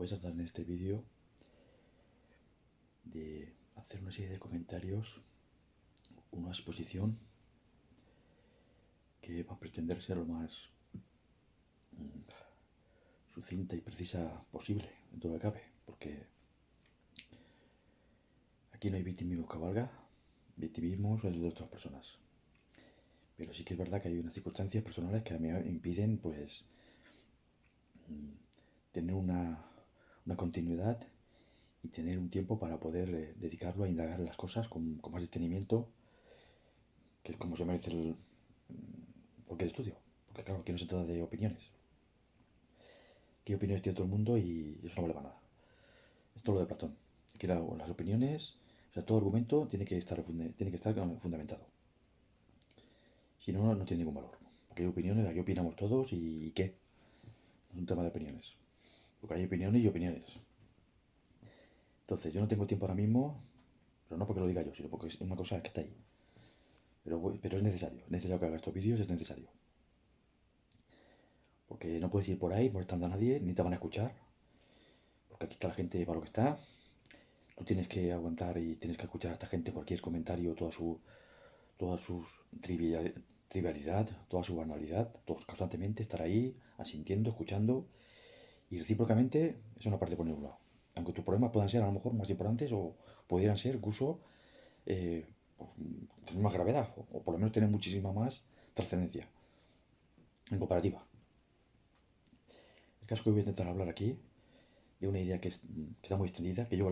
Voy a tratar en este vídeo de hacer una serie de comentarios, una exposición que va a pretender ser lo más sucinta y precisa posible, en todo lo que cabe, porque aquí no hay victimismo que valga, victimismo es de otras personas. Pero sí que es verdad que hay unas circunstancias personales que a mí me impiden, pues, tener una continuidad y tener un tiempo para poder dedicarlo a indagar las cosas con más detenimiento, que es como se merece cualquier estudio. Porque claro, aquí no se trata de opiniones. Qué opiniones tiene todo el mundo y eso no vale para nada. Esto es lo de Platón. Aquí las opiniones, o sea, todo argumento tiene que estar fundamentado. Si no, no tiene ningún valor. Porque hay opiniones, aquí opinamos todos y ¿qué? Es un tema de opiniones. Porque hay opiniones y opiniones. Entonces, yo no tengo tiempo ahora mismo, pero no porque lo diga yo, sino porque es una cosa que está ahí. Pero es necesario que haga estos vídeos, es necesario. Porque no puedes ir por ahí molestando a nadie, ni te van a escuchar. Porque aquí está la gente para lo que está. Tú tienes que aguantar y tienes que escuchar a esta gente cualquier comentario, toda su trivialidad, toda su banalidad, todos constantemente estar ahí, asintiendo, escuchando. Y recíprocamente es una parte por ningún lado. Aunque tus problemas puedan ser a lo mejor más importantes o pudieran ser incluso eh, tener más gravedad o por lo menos tener muchísima más trascendencia en comparativa. El caso que voy a intentar hablar aquí de una idea que está muy extendida, que yo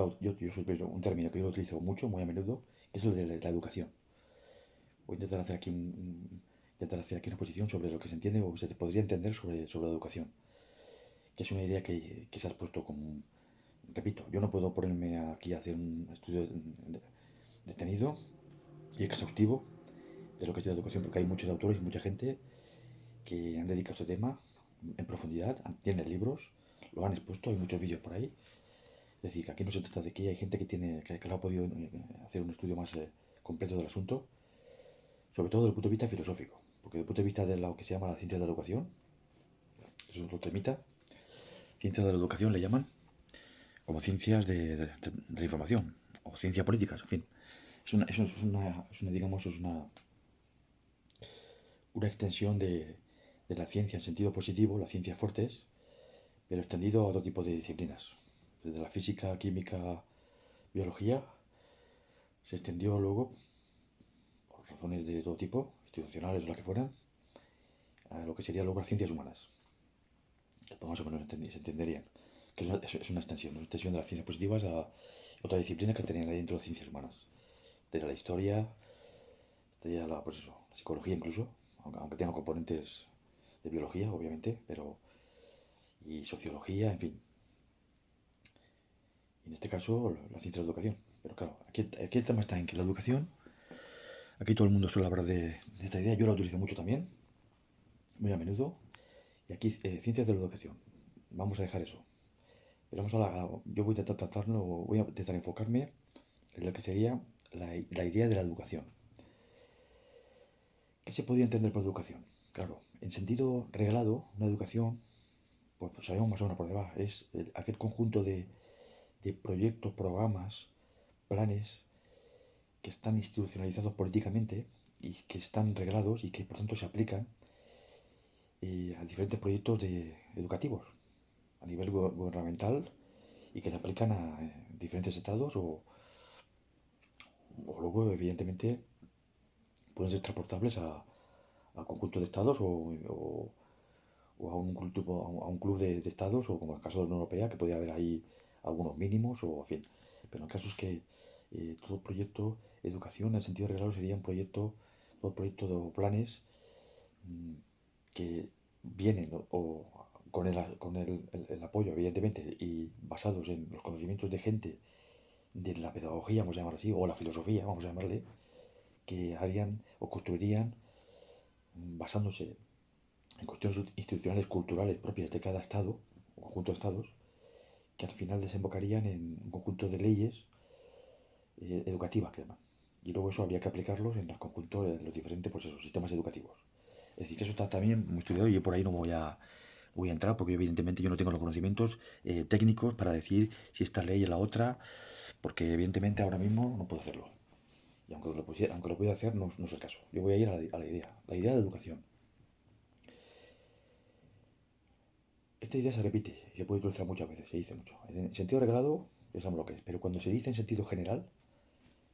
soy un término que yo utilizo mucho, muy a menudo, que es el de la educación. Voy a intentar hacer aquí una posición sobre lo que se entiende o se podría entender sobre la educación, que es una idea que se ha expuesto como, repito, yo no puedo ponerme aquí a hacer un estudio detenido y exhaustivo de lo que es la educación, porque hay muchos autores y mucha gente que han dedicado a este tema en profundidad, tienen libros, lo han expuesto, hay muchos vídeos por ahí. Es decir, que aquí no se trata de que hay gente que lo ha podido hacer un estudio más completo del asunto, sobre todo desde el punto de vista filosófico, porque desde el punto de vista de lo que se llama la ciencia de la educación, eso es otro temita, ciencias de la educación le llaman, como ciencias de la información, o ciencia política, en fin. Digamos, es una extensión de la ciencia en sentido positivo, las ciencias fuertes, pero extendido a otro tipo de disciplinas. Desde la física, química, biología, se extendió luego, por razones de todo tipo, institucionales o las que fueran, a lo que serían luego las ciencias humanas. Que más o menos se entenderían. Que es una extensión de las ciencias positivas a otras disciplinas que tenían ahí dentro de las ciencias humanas. Desde la historia, desde pues eso, la psicología incluso, aunque tenga componentes de biología, obviamente, pero y sociología, en fin. Y en este caso, la ciencia de la educación. Pero claro, aquí el tema está en que la educación, aquí todo el mundo suele hablar de esta idea, yo la utilizo mucho también, muy a menudo, y aquí ciencias de la educación. Vamos a dejar eso. Pero yo voy a intentar tratarlo, voy a intentar enfocarme en lo que sería la idea de la educación. ¿Qué se podría entender por educación? Claro, en sentido regalado, una educación, pues sabemos más o menos por dónde va, es aquel conjunto de proyectos, programas, planes que están institucionalizados políticamente y que están reglados y que por tanto se aplican a diferentes proyectos educativos a nivel gubernamental y que se aplican a diferentes estados o luego evidentemente pueden ser transportables a conjuntos de estados o a un club de estados o como en el caso de la Unión Europea que podría haber ahí algunos mínimos o en fin. Pero el caso es que todo proyecto de educación en el sentido reglado sería un proyecto, todo proyecto de planes que vienen con el apoyo evidentemente y basados en los conocimientos de gente de la pedagogía, vamos a llamarlo así, o la filosofía, vamos a llamarle, que harían o construirían basándose en cuestiones institucionales, culturales propias de cada estado o conjunto de estados, que al final desembocarían en un conjunto de leyes educativas que llaman. Y luego eso habría que aplicarlos en los conjuntos de los diferentes pues, esos, sistemas educativos. Es decir, que eso está también muy estudiado y yo por ahí no voy a entrar porque evidentemente yo no tengo los conocimientos técnicos para decir si esta ley es la otra, porque evidentemente ahora mismo no puedo hacerlo. Y aunque lo pueda hacer, no es el caso. Yo voy a ir a la idea de educación. Esta idea se repite y se puede utilizar muchas veces, se dice mucho. En sentido regalado, ya sabemos lo que es, pero cuando se dice en sentido general,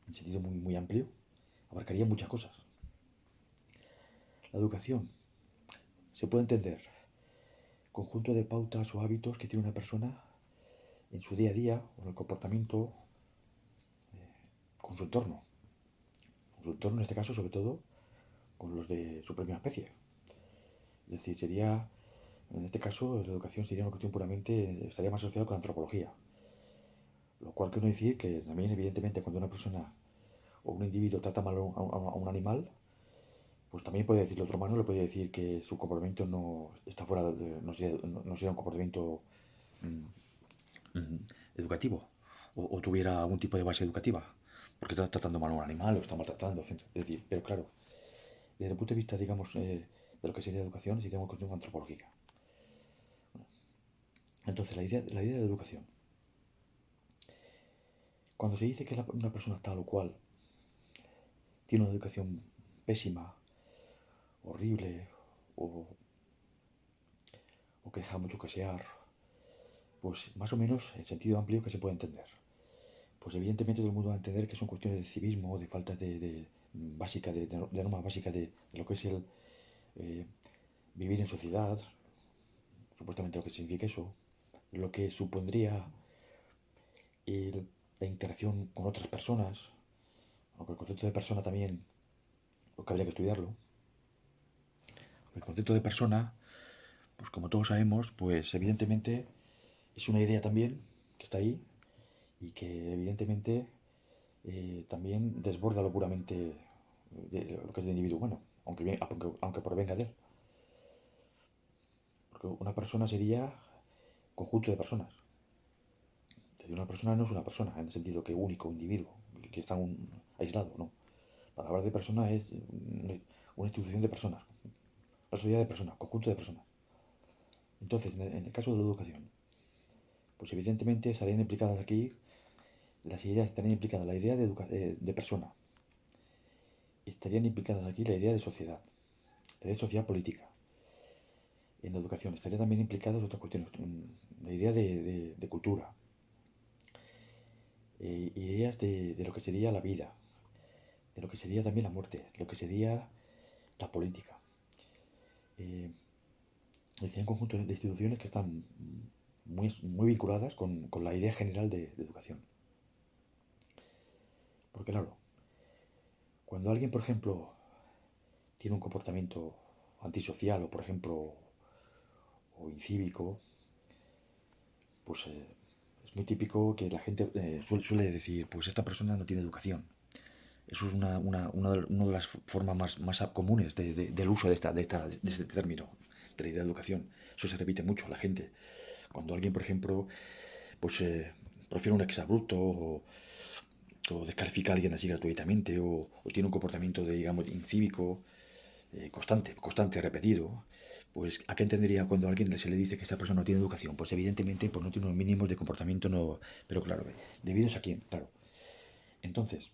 en sentido muy amplio, abarcaría muchas cosas. La educación se puede entender conjunto de pautas o hábitos que tiene una persona en su día a día o en el comportamiento con su entorno. Con su entorno, en este caso, sobre todo, con los de su propia especie. Es decir, sería, en este caso, la educación sería una cuestión puramente, estaría más asociada con la antropología. Lo cual quiere decir que también, evidentemente, cuando una persona o un individuo trata mal a un animal, pues también puede decirle otro humano, le puede decir que su comportamiento no está fuera de, no sería un comportamiento educativo o tuviera algún tipo de base educativa, porque está tratando mal a un animal o está maltratando, etc. Es decir, pero claro, desde el punto de vista, digamos, de lo que sería educación, sería una cuestión antropológica. Entonces, la idea de educación, cuando se dice que una persona tal o cual tiene una educación pésima, horrible, o, o que deja mucho que desear, pues más o menos en sentido amplio que se puede entender. Pues evidentemente todo el mundo va a entender que son cuestiones de civismo, de falta básica, de norma básica de lo que es el vivir en sociedad, supuestamente lo que significa eso, lo que supondría la interacción con otras personas, aunque el concepto de persona también, porque habría que estudiarlo. El concepto de persona, pues como todos sabemos, pues evidentemente es una idea también que está ahí y que evidentemente también desborda lo puramente de lo que es el individuo humano, aunque provenga de él. Porque una persona sería conjunto de personas. Es decir, una persona no es una persona en el sentido que único, individuo, que está aislado, no. Para hablar de persona es una institución de personas, una sociedad de personas, conjunto de personas. Entonces, en el caso de la educación, pues evidentemente estarían implicadas aquí las ideas, estarían implicadas la idea de persona, estarían implicadas aquí la idea de sociedad, la idea de sociedad política. En la educación estaría también implicadas otras cuestiones, la idea de cultura, ideas de lo que sería la vida, de lo que sería también la muerte, lo que sería la política. Decía un conjunto de instituciones que están muy vinculadas con la idea general de educación. Porque claro, cuando alguien, por ejemplo, tiene un comportamiento antisocial o, por ejemplo, o incívico, pues es muy típico que la gente suele decir, pues esta persona no tiene educación. Eso es una de las formas más comunes del uso de este término, de la idea de educación. Eso se repite mucho a la gente. Cuando alguien, por ejemplo, pues profiere un exabrupto o descalifica a alguien así gratuitamente o tiene un comportamiento, digamos, incívico, constante, repetido, pues ¿a qué entendería cuando a alguien se le dice que esta persona no tiene educación? Pues evidentemente pues no tiene unos mínimos de comportamiento, no, pero claro, ¿debido a quién? Claro. Entonces,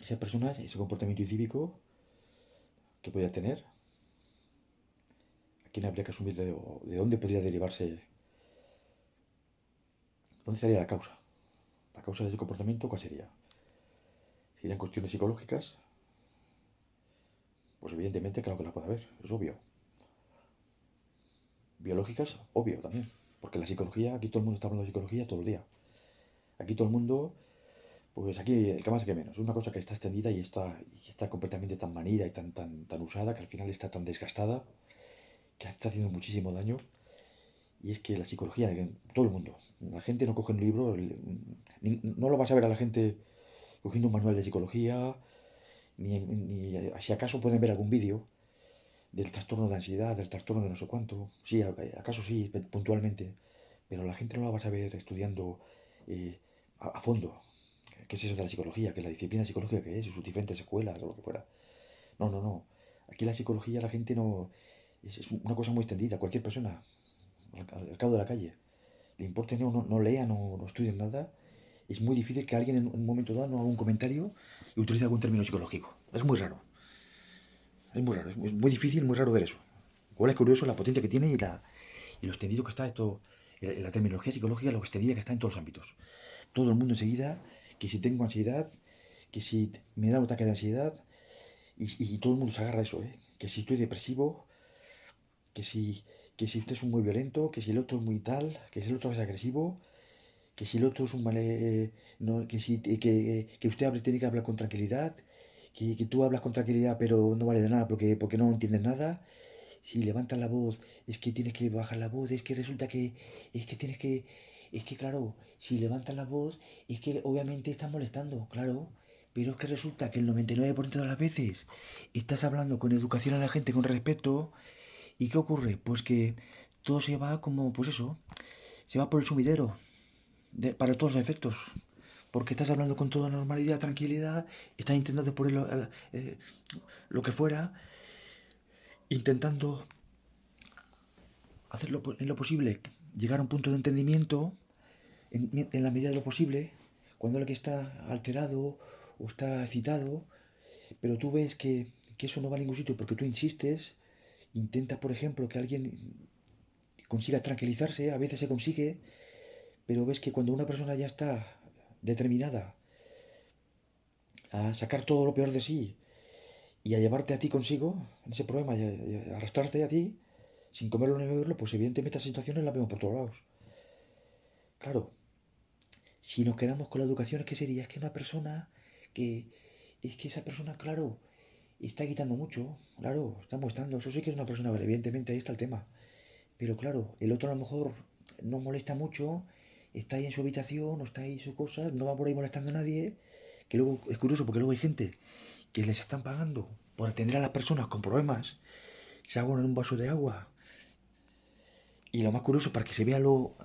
esa persona, ese comportamiento incívico que podría tener, ¿a quién habría que asumir de dónde podría derivarse? ¿Dónde estaría la causa? ¿La causa de ese comportamiento cuál sería? ¿Serían cuestiones psicológicas? Pues evidentemente claro que las puede haber, es obvio. Biológicas, obvio también. Porque la psicología, aquí todo el mundo está hablando de psicología todo el día. Aquí todo el mundo, pues aquí el que más que menos. Es una cosa que está extendida y está completamente tan manida y tan usada que al final está tan desgastada que está haciendo muchísimo daño. Y es que la psicología, todo el mundo, la gente no coge un libro, no lo vas a ver a la gente cogiendo un manual de psicología, ni si acaso pueden ver algún vídeo del trastorno de ansiedad, del trastorno de no sé cuánto. Sí, acaso sí, puntualmente. Pero la gente no la vas a ver estudiando a fondo. ¿Qué es eso de la psicología? ¿Qué es la disciplina psicológica que es? Y sus diferentes escuelas o lo que fuera. No. Aquí la psicología, la gente no. Es una cosa muy extendida. Cualquier persona. al cabo de la calle. Le importa no lea, no estudie nada. Es muy difícil que alguien en un momento dado no haga un comentario y utilice algún término psicológico. Es muy raro. Es muy raro. Es muy difícil, muy raro ver eso. Igual es curioso la potencia que tiene y lo extendido que está esto. La terminología psicológica, lo extendida que está en todos los ámbitos. Todo el mundo enseguida, que si tengo ansiedad, que si me da un ataque de ansiedad, y todo el mundo se agarra a eso, ¿eh? Que si estoy depresivo, que si, que si usted es muy violento, que si el otro es muy tal, que si el otro es agresivo, que si el otro es un no, que usted tiene que hablar con tranquilidad, que tú hablas con tranquilidad pero no vale de nada porque no entiendes nada. Si levantas la voz, es que tienes que bajar la voz, es que resulta que, es que tienes que, es que claro, si levantas la voz, es que obviamente estás molestando, claro, pero es que resulta que el 99% de las veces estás hablando con educación a la gente, con respeto, ¿y qué ocurre? Pues que todo se va como, pues eso, se va por el sumidero, para todos los efectos. Porque estás hablando con toda normalidad, tranquilidad, estás intentando poner lo que fuera, intentando hacerlo en lo posible, llegar a un punto de entendimiento en la medida de lo posible, cuando alguien está alterado o está excitado, pero tú ves que eso no va a ningún sitio porque tú insistes, intentas, por ejemplo, que alguien consiga tranquilizarse, a veces se consigue, pero ves que cuando una persona ya está determinada a sacar todo lo peor de sí y a llevarte a ti consigo en ese problema y a arrastrarte a ti sin comerlo ni beberlo, pues evidentemente esas situaciones las vemos por todos lados. Claro, si nos quedamos con la educación, ¿qué sería? Es que una persona que... Es que esa persona, claro, está quitando mucho, claro, está mostrando, eso sí que es una persona, evidentemente ahí está el tema. Pero claro, el otro a lo mejor no molesta mucho, está ahí en su habitación, o está ahí en su cosa, no va por ahí molestando a nadie, que luego es curioso porque luego hay gente que les están pagando por atender a las personas con problemas, se hagan en un vaso de agua. Y lo más curioso, para que se vea lo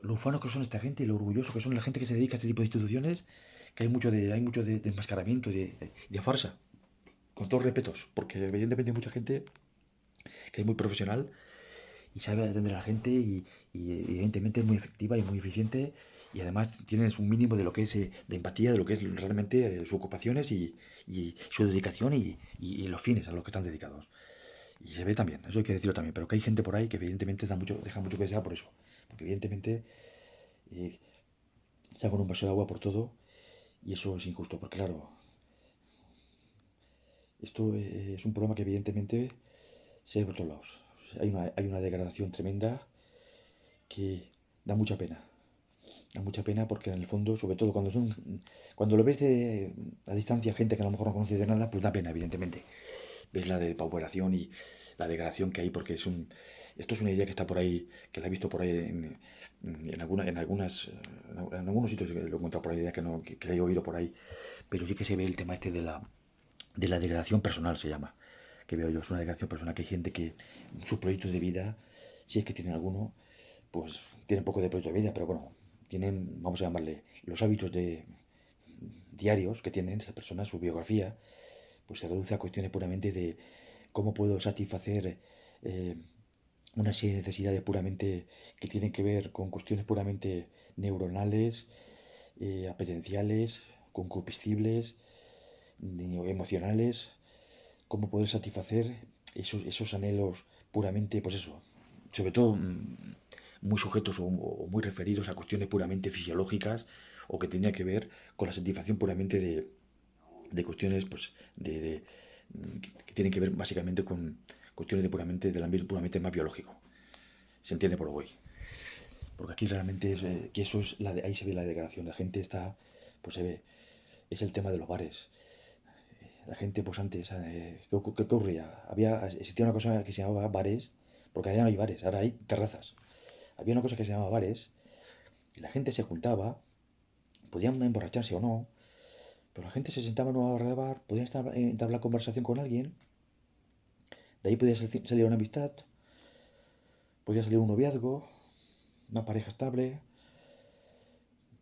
ufanos que son esta gente y lo orgulloso que son la gente que se dedica a este tipo de instituciones, que hay mucho de enmascaramiento y de farsa, con todos respetos, porque evidentemente hay mucha gente que es muy profesional y sabe atender a la gente y evidentemente es muy efectiva y muy eficiente y además tienes un mínimo de lo que es de empatía, de lo que es realmente sus ocupaciones y su dedicación y los fines a los que están dedicados. Y se ve también, eso hay que decirlo también, pero que hay gente por ahí que evidentemente deja mucho que desear por eso. Porque evidentemente eh, sacan un vaso de agua por todo y eso es injusto, porque claro, esto es un problema que evidentemente se ve por todos lados. Hay una degradación tremenda que da mucha pena. Da mucha pena porque en el fondo, sobre todo cuando lo ves a distancia, gente que a lo mejor no conoces de nada, pues da pena, evidentemente. Ves la depauperación y la degradación que hay, porque esto es una idea que está por ahí, que la he visto por ahí en algunos sitios, lo he encontrado por ahí, idea que la he oído por ahí, pero sí que se ve el tema este de la degradación personal, se llama, que veo yo, es una degradación personal, que hay gente que sus proyectos de vida, si es que tienen alguno, pues tienen poco de proyecto de vida, pero bueno, tienen, vamos a llamarle, los hábitos diarios que tienen estas personas, su biografía, pues se reduce a cuestiones puramente de cómo puedo satisfacer eh, una serie de necesidades puramente que tienen que ver con cuestiones puramente neuronales, apetenciales, concupiscibles, emocionales, cómo poder satisfacer esos anhelos puramente, pues eso, sobre todo muy sujetos o muy referidos a cuestiones puramente fisiológicas o que tenía que ver con la satisfacción puramente de cuestiones pues que tienen que ver básicamente con cuestiones del ambiente puramente más biológico. Se entiende por lo voy. Porque aquí realmente que eso es ahí se ve la degradación. La gente está, pues se ve, es el tema de los bares. La gente, pues antes, ¿qué ocurría? Existía una cosa que se llamaba bares, porque allá no hay bares, ahora hay terrazas. Había una cosa que se llamaba bares, y la gente se juntaba, podían emborracharse o no, pero la gente se sentaba en una barra de bar, podía entablar conversación con alguien, de ahí podía salir una amistad, podía salir un noviazgo, una pareja estable,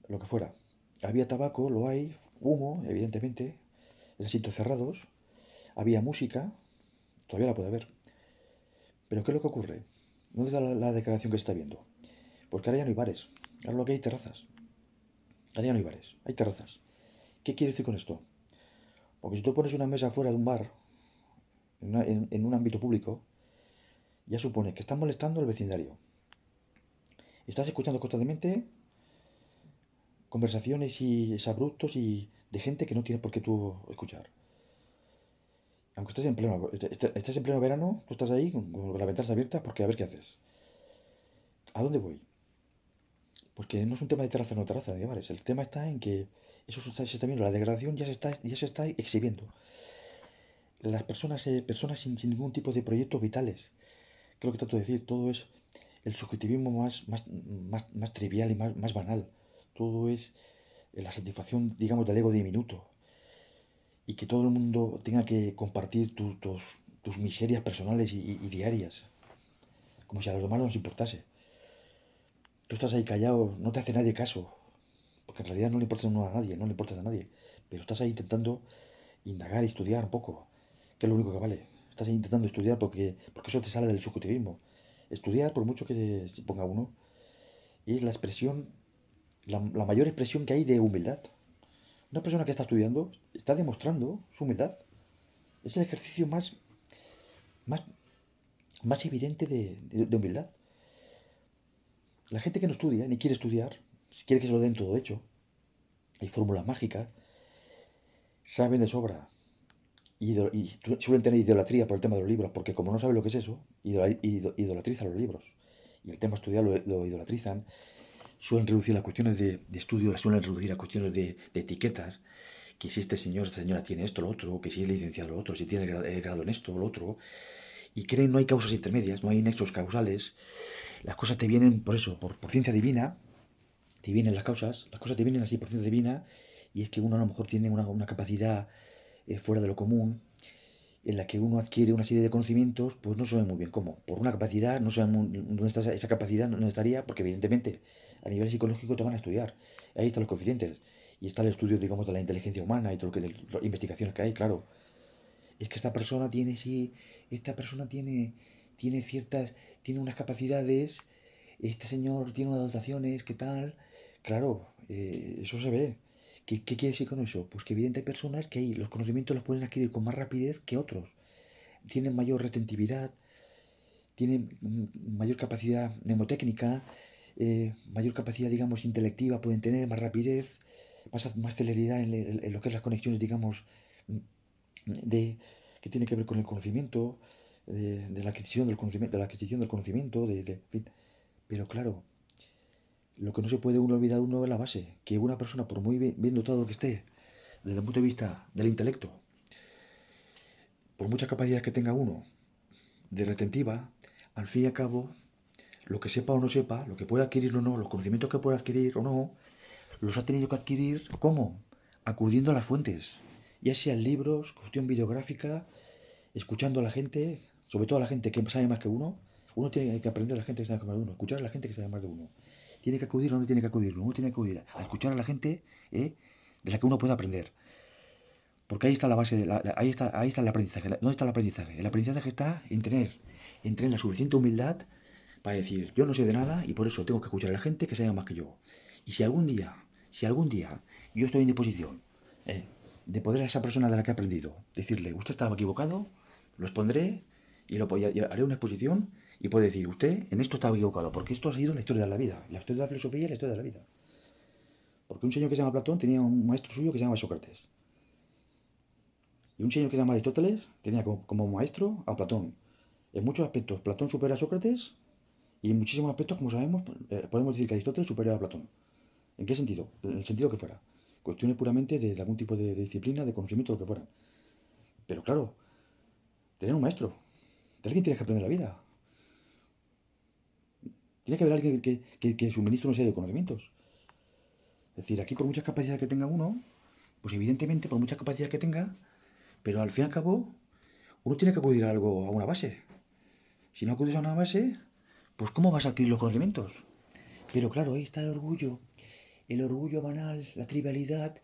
lo que fuera. Había tabaco, lo hay, humo, evidentemente, en sitios cerrados, había música, todavía la puede haber. Pero ¿qué es lo que ocurre? ¿Dónde está la declaración que se está viendo? Porque ahora ya no hay bares. Ahora lo que hay terrazas. Ahora ya no hay bares. Hay terrazas. ¿Qué quiere decir con esto? Porque si tú pones una mesa fuera de un bar, en un ámbito público, ya supone que estás molestando al vecindario. Estás escuchando constantemente conversaciones y abruptos y de gente que no tiene por qué tú escuchar. Aunque estés en pleno verano, tú estás ahí con las ventanas abiertas porque a ver qué haces. ¿A dónde voy? Porque no es un tema de terraza o no terraza, de bares. El tema está en que eso se está viendo, la degradación ya se está exhibiendo. Las personas, personas sin ningún tipo de proyectos vitales. Creo que trato de decir, todo es el subjetivismo más trivial y más banal. Todo es la satisfacción, digamos, del ego diminuto. Y que todo el mundo tenga que compartir tus miserias personales y diarias. Como si a los demás no nos importase. Tú estás ahí callado, no te hace nadie caso. Porque en realidad no le importas a nadie, no le importas a nadie. Pero estás ahí intentando indagar y estudiar un poco. Que es lo único que vale. Estás ahí intentando estudiar porque eso te sale del subjetivismo. Estudiar, por mucho que se ponga uno, es la expresión, la mayor expresión que hay de humildad. Una persona que está estudiando está demostrando su humildad. Es el ejercicio más, más evidente de humildad. La gente que no estudia ni quiere estudiar, si quiere que se lo den todo hecho, hay fórmulas mágicas, saben de sobra y suelen tener idolatría por el tema de los libros, porque como no saben lo que es eso, idolatrizan los libros. Y el tema estudiar lo idolatrizan, suelen reducir las cuestiones de estudio, suelen reducir a cuestiones de etiquetas, que si este señor, esta señora tiene esto, lo otro, que si es licenciado, lo otro, si tiene el grado en esto, lo otro, y creen no hay causas intermedias, no hay nexos causales, las cosas te vienen por eso, por ciencia divina, te vienen las cosas te vienen así por ciencia divina, y es que uno a lo mejor tiene una capacidad fuera de lo común, en la que uno adquiere una serie de conocimientos, pues no sabe muy bien cómo. Por una capacidad, no sabe dónde está esa capacidad, no estaría, porque evidentemente a nivel psicológico te van a estudiar. Ahí están los coeficientes. Y está el estudio, digamos, de la inteligencia humana y todo lo que de las investigaciones que hay, claro. Es que esta persona tiene, sí, esta persona tiene ciertas, tiene unas capacidades, este señor tiene unas dotaciones, ¿qué tal? Claro, eso se ve. ¿Qué quiere decir con eso? Pues que evidentemente hay personas que ahí los conocimientos los pueden adquirir con más rapidez que otros. Tienen mayor retentividad, tienen mayor capacidad mnemotécnica, mayor capacidad, digamos, intelectiva, pueden tener más rapidez, más celeridad en lo que es las conexiones, digamos, de, que tiene que ver con el conocimiento, de la adquisición del conocimiento, en fin. Pero claro, lo que no se puede uno olvidar uno es la base, que una persona, por muy bien dotado que esté, desde el punto de vista del intelecto, por mucha capacidad que tenga uno de retentiva, al fin y al cabo, lo que sepa o no sepa, lo que pueda adquirir o no, los conocimientos que pueda adquirir o no, los ha tenido que adquirir, ¿cómo? Acudiendo a las fuentes, ya sean libros, cuestión videográfica, escuchando a la gente, sobre todo a la gente que sabe más que uno. Uno tiene que aprender a la gente que sabe más de uno, escuchar a la gente que sabe más de uno. Tiene que acudir o no tiene que acudir, uno tiene que acudir a escuchar a la gente de la que uno puede aprender. Porque ahí está la base, ahí está el aprendizaje. ¿Dónde está el aprendizaje? El aprendizaje está en tener la suficiente humildad para decir, yo no sé de nada y por eso tengo que escuchar a la gente que sabe más que yo. Y si algún día yo estoy en disposición de poder a esa persona de la que he aprendido, decirle, usted estaba equivocado, lo expondré y haré una exposición y puedo decir, usted en esto estaba equivocado, porque esto ha sido la historia de la vida, la historia de la filosofía y la historia de la vida. Porque un señor que se llama Platón tenía un maestro suyo que se llama Sócrates. Y un señor que se llama Aristóteles tenía como maestro a Platón. En muchos aspectos, Platón supera a Sócrates y en muchísimos aspectos, como sabemos, podemos decir que Aristóteles supera a Platón. ¿En qué sentido? En el sentido que fuera. Cuestiones puramente de algún tipo de disciplina, de conocimiento, lo que fuera. Pero claro, tener un maestro. De alguien tienes que aprender la vida. Tiene que haber alguien que suministre una serie de conocimientos. Es decir, aquí por muchas capacidades que tenga uno, pues evidentemente por muchas capacidades que tenga, pero al fin y al cabo, uno tiene que acudir a algo, a una base. Si no acudes a una base, pues ¿cómo vas a adquirir los conocimientos? Pero claro, ahí está el orgullo banal, la trivialidad.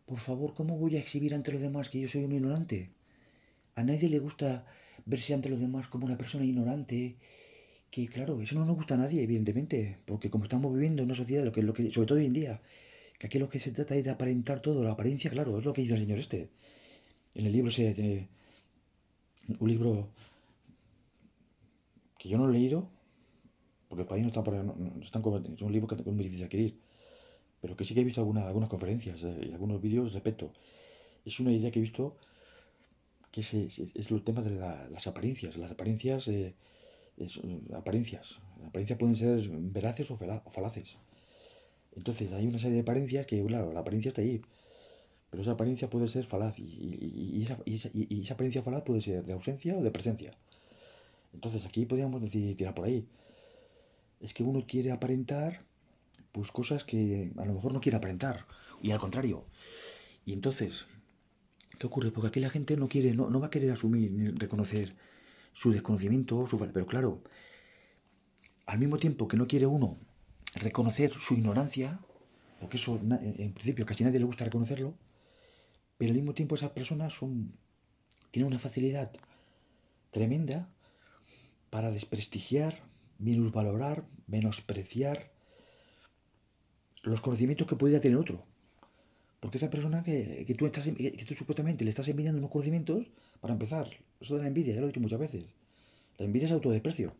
Por favor, ¿cómo voy a exhibir ante los demás que yo soy un ignorante? A nadie le gusta verse ante los demás como una persona ignorante, Que claro, eso no nos gusta a nadie, evidentemente, porque como estamos viviendo en una sociedad, sobre todo hoy en día, que aquí lo que se trata es de aparentar todo, la apariencia, claro, es lo que dice el señor este. En el libro tiene un libro que yo no he leído, porque el país no está por ahí, es un libro que es muy difícil de adquirir, pero que sí que he visto algunas conferencias y algunos vídeos respecto. Es una idea que he visto que es el tema de las apariencias. Las apariencias, apariencias. Las apariencias pueden ser veraces o falaces. Entonces hay una serie de apariencias que, claro, la apariencia está ahí, pero esa apariencia puede ser falaz y esa apariencia falaz puede ser de ausencia o de presencia. Entonces aquí podríamos decir, tirar por ahí. Es que uno quiere aparentar pues cosas que a lo mejor no quiere aparentar y al contrario. Y entonces, ¿qué ocurre? Porque aquí la gente no va a querer asumir ni reconocer su desconocimiento, pero claro, al mismo tiempo que no quiere uno reconocer su ignorancia, porque eso en principio casi a nadie le gusta reconocerlo, pero al mismo tiempo esas personas tienen una facilidad tremenda para desprestigiar, minusvalorar, menospreciar los conocimientos que podría tener otro. Porque esa persona que tú supuestamente le estás envidiando unos conocimientos, para empezar, eso de la envidia, ya lo he dicho muchas veces, la envidia es autodesprecio.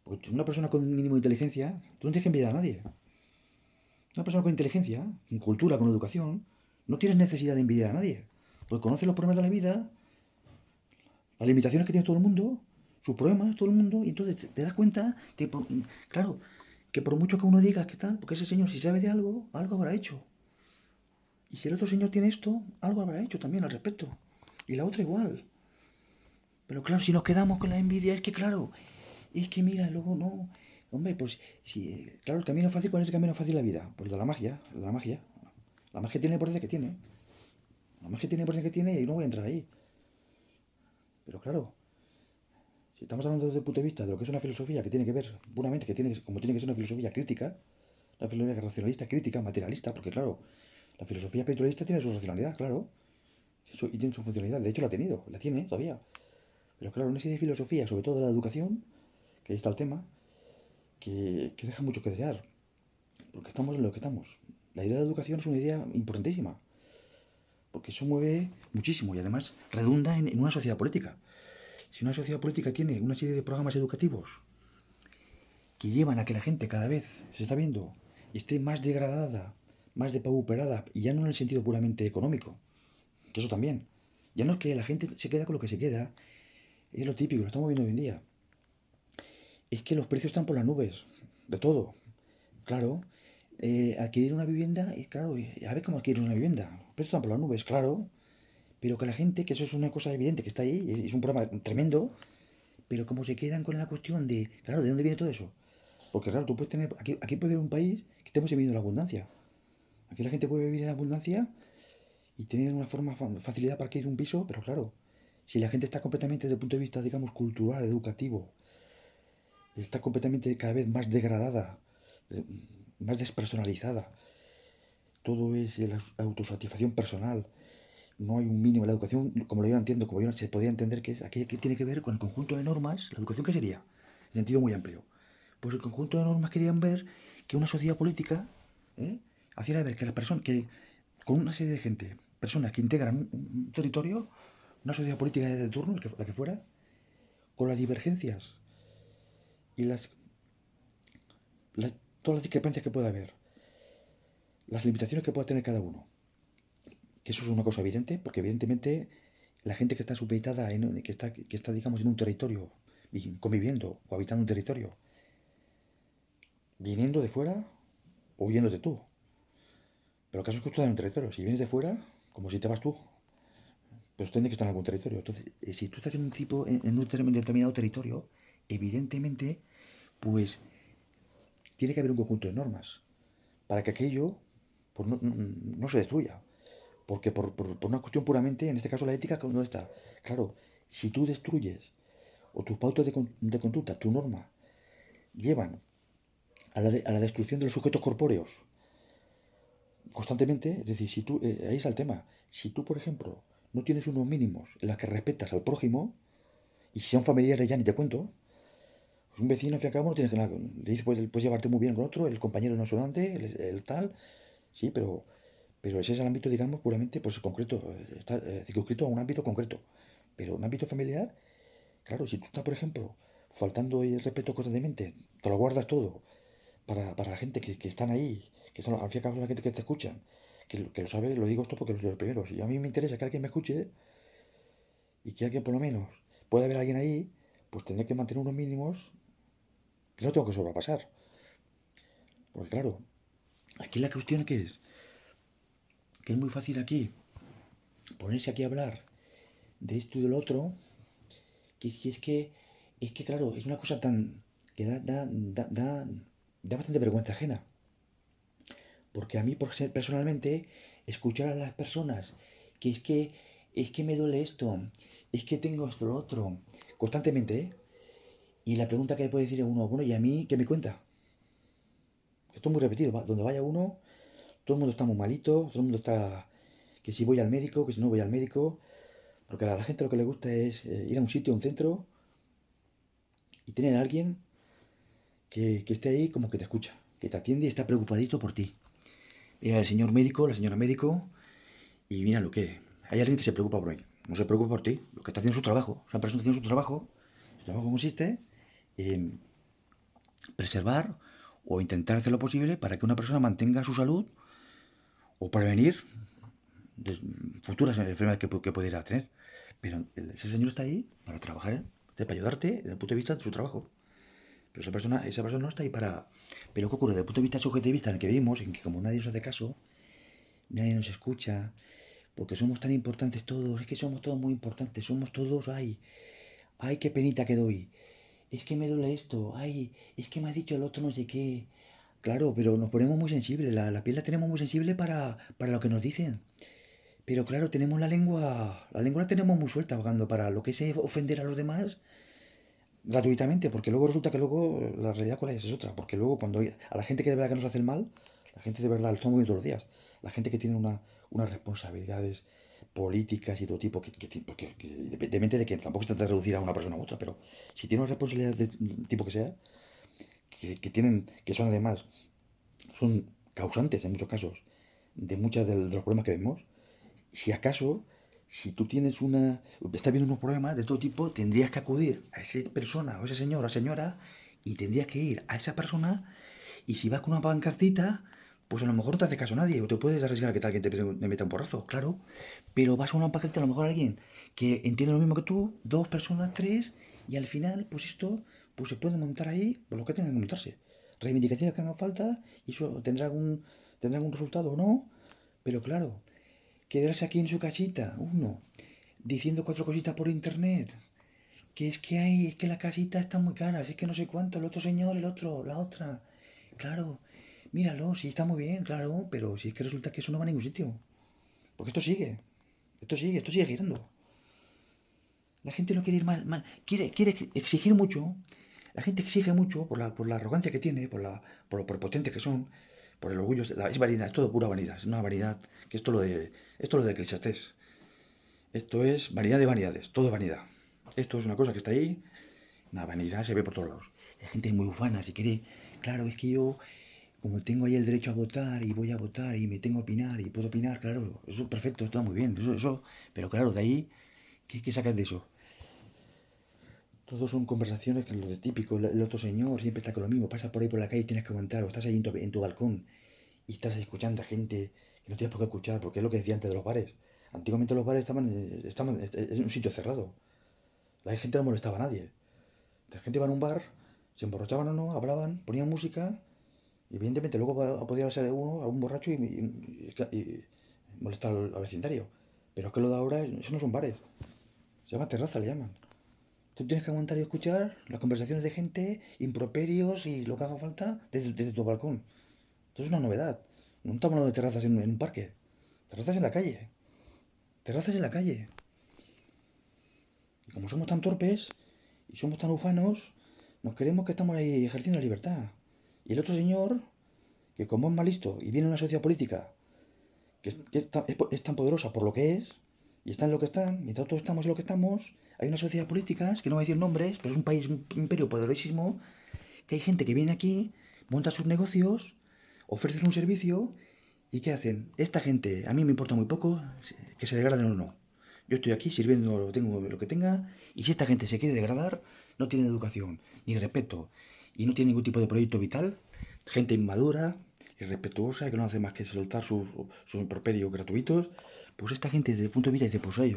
Porque una persona con un mínimo de inteligencia, tú no tienes que envidiar a nadie. Una persona con inteligencia, con cultura, con educación, no tienes necesidad de envidiar a nadie. Porque conoce los problemas de la vida, las limitaciones que tiene todo el mundo, sus problemas, todo el mundo, y entonces te das cuenta que, claro, que por mucho que uno diga que tal, porque ese señor si sabe de algo, algo habrá hecho. Y si el otro señor tiene esto, algo habrá hecho también al respecto. Y la otra igual. Pero claro, si nos quedamos con la envidia, es que claro, es que mira, luego no. Hombre, pues si, claro, el camino fácil, ¿cuál es el camino fácil de la vida? Pues de la magia, de la magia. La magia tiene el poder que tiene. La magia tiene el poder que tiene y no voy a entrar ahí. Pero claro, si estamos hablando desde el punto de vista de lo que es una filosofía que tiene que ver puramente, como tiene que ser una filosofía crítica, una filosofía racionalista, crítica, materialista, porque claro, la filosofía espiritualista tiene su racionalidad, claro, y tiene su funcionalidad, de hecho la ha tenido, la tiene todavía. Pero claro, una serie de filosofía, sobre todo de la educación, que ahí está el tema, que deja mucho que desear, porque estamos en lo que estamos. La idea de educación es una idea importantísima, porque eso mueve muchísimo y además redunda en una sociedad política. Si una sociedad política tiene una serie de programas educativos que llevan a que la gente cada vez se está viendo y esté más degradada, más depauperada, y ya no en el sentido puramente económico, que eso también. Ya no es que la gente se queda con lo que se queda, es lo típico, lo estamos viendo hoy en día. Es que los precios están por las nubes, de todo. Claro, adquirir una vivienda, claro, a ver cómo adquirir una vivienda. Los precios están por las nubes, claro, pero que la gente, que eso es una cosa evidente que está ahí, es un problema tremendo, pero como se quedan con la cuestión de, claro, ¿de dónde viene todo eso? Porque claro, tú puedes tener, aquí puede haber un país que estemos viviendo en la abundancia. Aquí la gente puede vivir en la abundancia y tener una facilidad para adquirir un piso, pero claro, si la gente está completamente desde el punto de vista, digamos, cultural, educativo, está completamente cada vez más degradada, eh, más despersonalizada, todo es la autosatisfacción personal, no hay un mínimo. La educación, como yo entiendo, como yo se podría entender que es, aquí que tiene que ver con el conjunto de normas. ¿La educación qué sería? En sentido muy amplio. Pues el conjunto de normas querían ver que una sociedad política, ¿eh? Hacía ver que las personas, que con una serie de gente, personas que integran un territorio, una sociedad política de turno, la que fuera, con las divergencias y todas las discrepancias que pueda haber, las limitaciones que pueda tener cada uno, que eso es una cosa evidente, porque evidentemente la gente que está supeditada, que está, digamos, en un territorio, y conviviendo o habitando un territorio, viniendo de fuera o huyéndote tú. Pero el caso es que tú estás en un territorio. Si vienes de fuera, como si te vas tú, pero tienes que estar en algún territorio. Entonces, si tú estás en un determinado territorio, evidentemente, pues tiene que haber un conjunto de normas para que aquello pues, no se destruya. Porque por una cuestión puramente, en este caso la ética, ¿dónde está? Claro, si tú destruyes o tus pautas de conducta, tu norma, llevan a la destrucción de los sujetos corpóreos constantemente, es decir, si tú, ahí está el tema. Si tú, por ejemplo, no tienes unos mínimos en los que respetas al prójimo, y si son familiares ya ni te cuento, Pues un vecino, al fin y al cabo, no tienes que nada. Le dices, puedes llevarte muy bien con otro, el compañero no sonante, el tal, sí, pero ese es el ámbito, digamos, puramente pues concreto, está circunscrito a un ámbito concreto. Pero un ámbito familiar, claro, si tú estás, por ejemplo, faltando el respeto constantemente, te lo guardas todo para la gente que están ahí, que son al fin y al cabo la gente que te escuchan, que lo sabe, lo digo esto porque los primeros. Y a mí me interesa que alguien me escuche y que alguien por lo menos pueda haber alguien ahí, pues tendré que mantener unos mínimos que no tengo que sobrepasar. Porque claro, aquí la cuestión que es muy fácil aquí ponerse aquí a hablar de esto y del otro, que es que claro, es una cosa tan que da bastante vergüenza ajena. Porque a mí, personalmente, escuchar a las personas que es que me duele esto, es que tengo esto, lo otro, constantemente, ¿eh? Y la pregunta que le puede decir a uno, bueno, ¿y a mí qué me cuenta? Esto es muy repetido, donde vaya uno, todo el mundo está muy malito, todo el mundo está, que si voy al médico, que si no voy al médico, porque a la gente lo que le gusta es ir a un sitio, a un centro, y tener a alguien que esté ahí como que te escucha, que te atiende y está preocupadito por ti. Mira el señor médico, la señora médico, y mira lo que hay alguien que se preocupa por él. No se preocupa por ti, lo que está haciendo su trabajo. Esa persona está haciendo su trabajo. Su trabajo consiste en preservar o intentar hacer lo posible para que una persona mantenga su salud o prevenir de futuras enfermedades que pudiera tener. Pero ese señor está ahí para trabajar, para ayudarte desde el punto de vista de su trabajo. Pero esa persona no está ahí para... Pero ¿qué ocurre? Desde el punto de vista subjetivista en el que vivimos, en que como nadie nos hace caso, nadie nos escucha, porque somos tan importantes todos, es que somos todos muy importantes, somos todos, ay, qué penita que doy, es que me duele esto, ay, es que me ha dicho el otro no sé qué. Claro, pero nos ponemos muy sensibles, la piel la tenemos muy sensible para lo que nos dicen. Pero claro, tenemos la lengua la tenemos muy suelta, cuando para lo que es ofender a los demás gratuitamente, porque luego resulta que luego la realidad cuál es otra, porque luego cuando a la gente que de verdad que nos hace el mal, la gente de verdad lo estamos viendo todos los días, la gente que tiene unas responsabilidades políticas y todo tipo, que independientemente de que tampoco se trata de reducir a una persona u otra, pero si tiene una responsabilidad de tipo que sea, que son además, son causantes en muchos casos de muchos de los problemas que vemos, si acaso, si tú estás viendo unos problemas de todo tipo, tendrías que acudir a esa persona o ese señor o señora y tendrías que ir a esa persona y si vas con una pancartita, pues a lo mejor no te hace caso nadie o te puedes arriesgar a que alguien te meta un porrazo, claro, pero vas con una pancartita a lo mejor a alguien que entiende lo mismo que tú, dos personas, tres, y al final, pues esto, pues se puede montar ahí por lo que tengan que montarse. Reivindicaciones que hagan falta y eso tendrá algún resultado o no, pero claro, quedarse aquí en su casita, uno, diciendo cuatro cositas por internet. Es que la casita está muy cara, es que no sé cuánto, el otro señor, el otro, la otra. Claro, míralo, sí está muy bien, claro, pero si es que resulta que eso no va a ningún sitio. Porque esto sigue girando. La gente no quiere ir mal, quiere exigir mucho. La gente exige mucho por la arrogancia que tiene, por lo prepotentes que son, por el orgullo. Es vanidad, es todo pura vanidad. Es una vanidad. Que esto lo de Eclesiastés. Esto es vanidad de vanidades, todo es vanidad. Esto es una cosa que está ahí, la vanidad se ve por todos lados. La gente es muy ufana, si quiere, claro, es que yo, como tengo ahí el derecho a votar y voy a votar y me tengo a opinar y puedo opinar, claro, eso es perfecto, está muy bien, eso, pero claro, de ahí, ¿qué sacas de eso? Todos son conversaciones que lo de típico, el otro señor siempre está con lo mismo, pasas por ahí por la calle y tienes que aguantar, o estás ahí en tu balcón y estás escuchando a gente que no tienes por qué escuchar, porque es lo que decía antes de los bares. Antiguamente los bares estaban en un sitio cerrado. La gente no molestaba a nadie. La gente iba a un bar, se emborrachaban o no, hablaban, ponían música, y evidentemente luego podía ser uno, algún borracho y molestar al vecindario. Pero es que lo de ahora, eso no son bares, se llama terraza, le llaman. Tú tienes que aguantar y escuchar las conversaciones de gente, improperios y lo que haga falta desde tu balcón. Esto es una novedad. No estamos hablando de terrazas en un parque, terrazas en la calle, terrazas en la calle. Y como somos tan torpes y somos tan ufanos, nos creemos que estamos ahí ejerciendo la libertad. Y el otro señor, que como es más listo y viene de una sociedad política que es tan poderosa por lo que es, y está en lo que están, mientras todos estamos en lo que estamos, Hay una sociedad política, que no voy a decir nombres, pero es un país, un imperio poderosísimo, que hay gente que viene aquí, monta sus negocios, ofrece un servicio, ¿y qué hacen? Esta gente, a mí me importa muy poco que se degraden o no. Yo estoy aquí sirviendo, tengo lo que tenga, y si esta gente se quiere degradar, no tiene educación, ni respeto, y no tiene ningún tipo de proyecto vital, gente inmadura, irrespetuosa, que no hace más que soltar sus improperios gratuitos, pues esta gente desde el punto de vista dice, pues oye,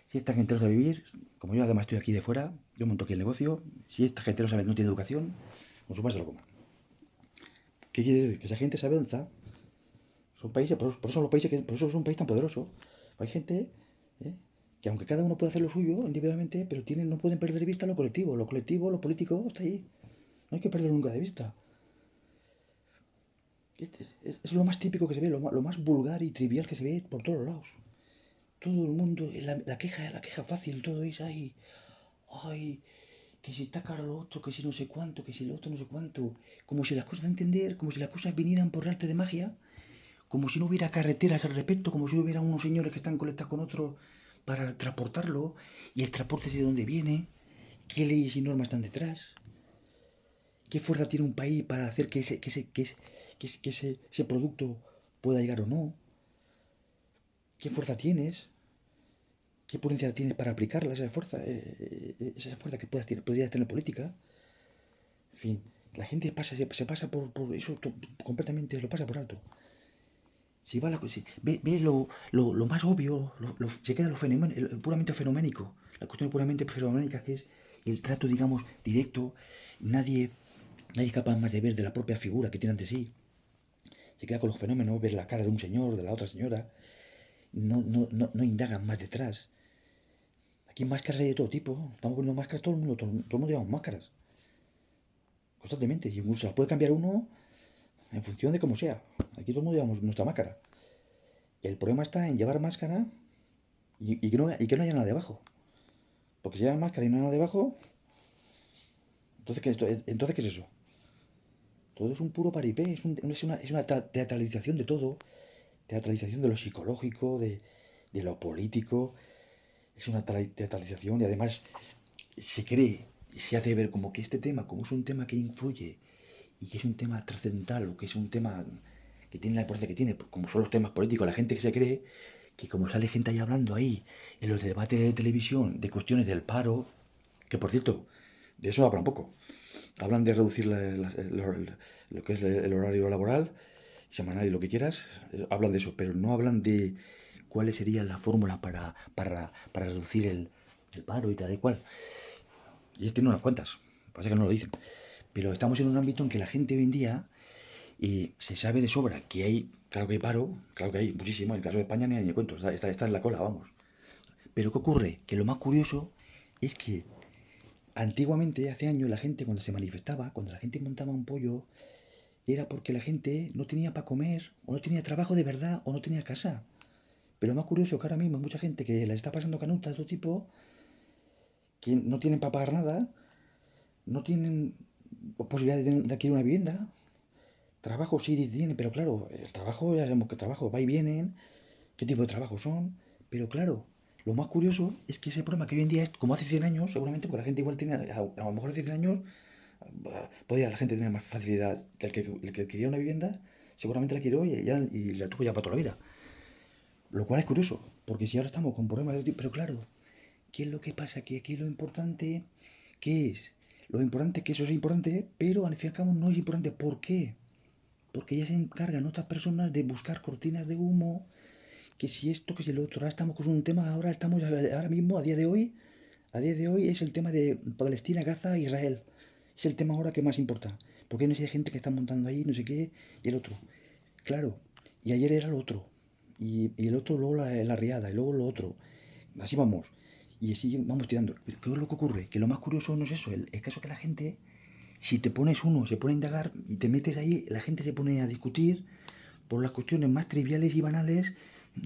si esta gente no sabe vivir, como yo además estoy aquí de fuera, yo monto aquí el negocio, si esta gente no sabe, no tiene educación, con su madre se lo coma. ¿Qué quiere decir? Que esa gente sabe dónde está. Son países, por eso son los países por eso es un país tan poderoso. Hay gente ¿eh? Que aunque cada uno puede hacer lo suyo individualmente, pero no pueden perder de vista lo colectivo. Lo colectivo, lo político, está ahí. No hay que perderlo nunca de vista. Es lo más típico que se ve, lo más vulgar y trivial que se ve por todos lados. Todo el mundo, la queja fácil, todo es, ay, que si está caro lo otro, que si no sé cuánto, que si lo otro no sé cuánto. Como si las cosas de entender, como si las cosas vinieran por arte de magia, como si no hubiera carreteras al respecto, como si no hubiera unos señores que están conectados con otros para transportarlo, y el transporte de dónde viene, qué leyes y normas están detrás, qué fuerza tiene un país para hacer ese producto pueda llegar o no, qué fuerza tienes, qué potencia tienes para aplicarla, esa fuerza que podrías tener política. En fin, la gente se pasa por eso completamente, lo pasa por alto. Si va ve lo más obvio, se queda puramente fenoménico. La cuestión puramente fenoménica que es el trato, digamos, directo. Nadie, nadie es capaz más de ver de la propia figura que tiene ante sí. Se queda con los fenómenos, ver la cara de un señor, de la otra señora. No indagan más detrás. Aquí máscaras hay de todo tipo. Estamos poniendo máscaras todo el mundo lleva máscaras. Constantemente. Y se las puede cambiar uno en función de cómo sea. Aquí todo el mundo llevamos nuestra máscara. El problema está en llevar máscara y que no haya nada debajo. Porque si lleva máscara y no hay nada debajo, entonces ¿qué es eso? Todo es un puro paripé, es una teatralización de todo, teatralización de lo psicológico, de lo político, es una teatralización y además se cree, se hace ver como que este tema, como es un tema que influye y que es un tema trascendental o que es un tema que tiene la importancia que tiene, como son los temas políticos, la gente que se cree que como sale gente ahí hablando ahí en los debates de televisión de cuestiones del paro, que por cierto, de eso hablan poco. Hablan de reducir lo que es el horario laboral, semanal y lo que quieras, hablan de eso, pero no hablan de cuál sería la fórmula para reducir el paro y tal y cual. Y tiene unas cuantas, pasa que no lo dicen. Pero estamos en un ámbito en que la gente hoy en día se sabe de sobra que hay, claro que hay paro, claro que hay muchísimo, en el caso de España ni cuento, está en la cola, vamos. Pero ¿qué ocurre? Que lo más curioso es que antiguamente, hace años, la gente cuando se manifestaba, cuando la gente montaba un pollo, era porque la gente no tenía para comer, o no tenía trabajo de verdad, o no tenía casa. Pero lo más curioso es que ahora mismo hay mucha gente que la está pasando canuta de todo tipo, que no tienen para pagar nada, no tienen posibilidad de adquirir una vivienda. Trabajo sí tienen, pero claro, el trabajo, ya sabemos que trabajo va y vienen, qué tipo de trabajo son, pero claro, lo más curioso es que ese problema que hoy en día es como hace 100 años, seguramente, porque la gente igual tiene, a lo mejor hace 100 años, podía la gente tener más facilidad, el que quería una vivienda, seguramente la quiere hoy y la tuvo ya para toda la vida. Lo cual es curioso, porque si ahora estamos con problemas de tipo, pero claro, ¿qué es lo que pasa? Que aquí lo importante, ¿qué es? Lo importante es que eso es importante, pero al fin y al cabo no es importante. ¿Por qué? Porque ya se encargan otras personas de buscar cortinas de humo, que si esto, que si lo otro. Ahora estamos con un tema, ahora mismo, a día de hoy es el tema de Palestina, Gaza, Israel. Es el tema ahora que más importa. Porque no sé, hay gente que está montando ahí, no sé qué, y el otro. Claro, y ayer era lo otro. Y el otro, luego la riada, y luego lo otro. Así vamos. Y así vamos tirando. ¿Qué es lo que ocurre? Que lo más curioso no es eso. El caso que la gente, si te pones uno, se pone a indagar y te metes ahí, la gente se pone a discutir por las cuestiones más triviales y banales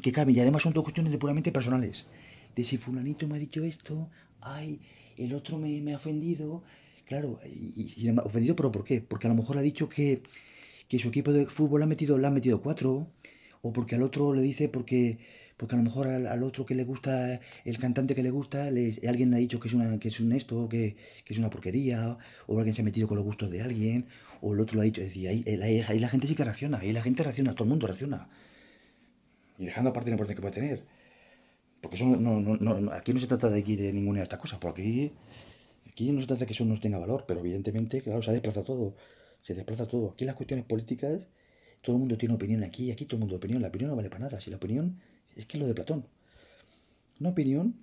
que caben. Y además son dos cuestiones de puramente personales. De si fulanito me ha dicho esto, ay, el otro me ha ofendido. Claro, y ofendido, pero ¿por qué? Porque a lo mejor ha dicho que su equipo de fútbol le ha metido cuatro, o porque al otro le dice porque a lo mejor al otro que le gusta, el cantante que le gusta, alguien le ha dicho que es un esto, que es una porquería, o alguien se ha metido con los gustos de alguien, o el otro lo ha dicho. Es decir, ahí la gente sí que reacciona, ahí la gente reacciona, todo el mundo reacciona. Y dejando aparte la importancia que puede tener. Porque eso aquí no se trata de aquí de ninguna de estas cosas, porque aquí no se trata de que eso no tenga valor, pero evidentemente, claro, se desplaza todo. Se desplaza todo. Aquí las cuestiones políticas, todo el mundo tiene opinión aquí todo el mundo tiene opinión. La opinión no vale para nada. Si la opinión es que es lo de Platón. Una opinión,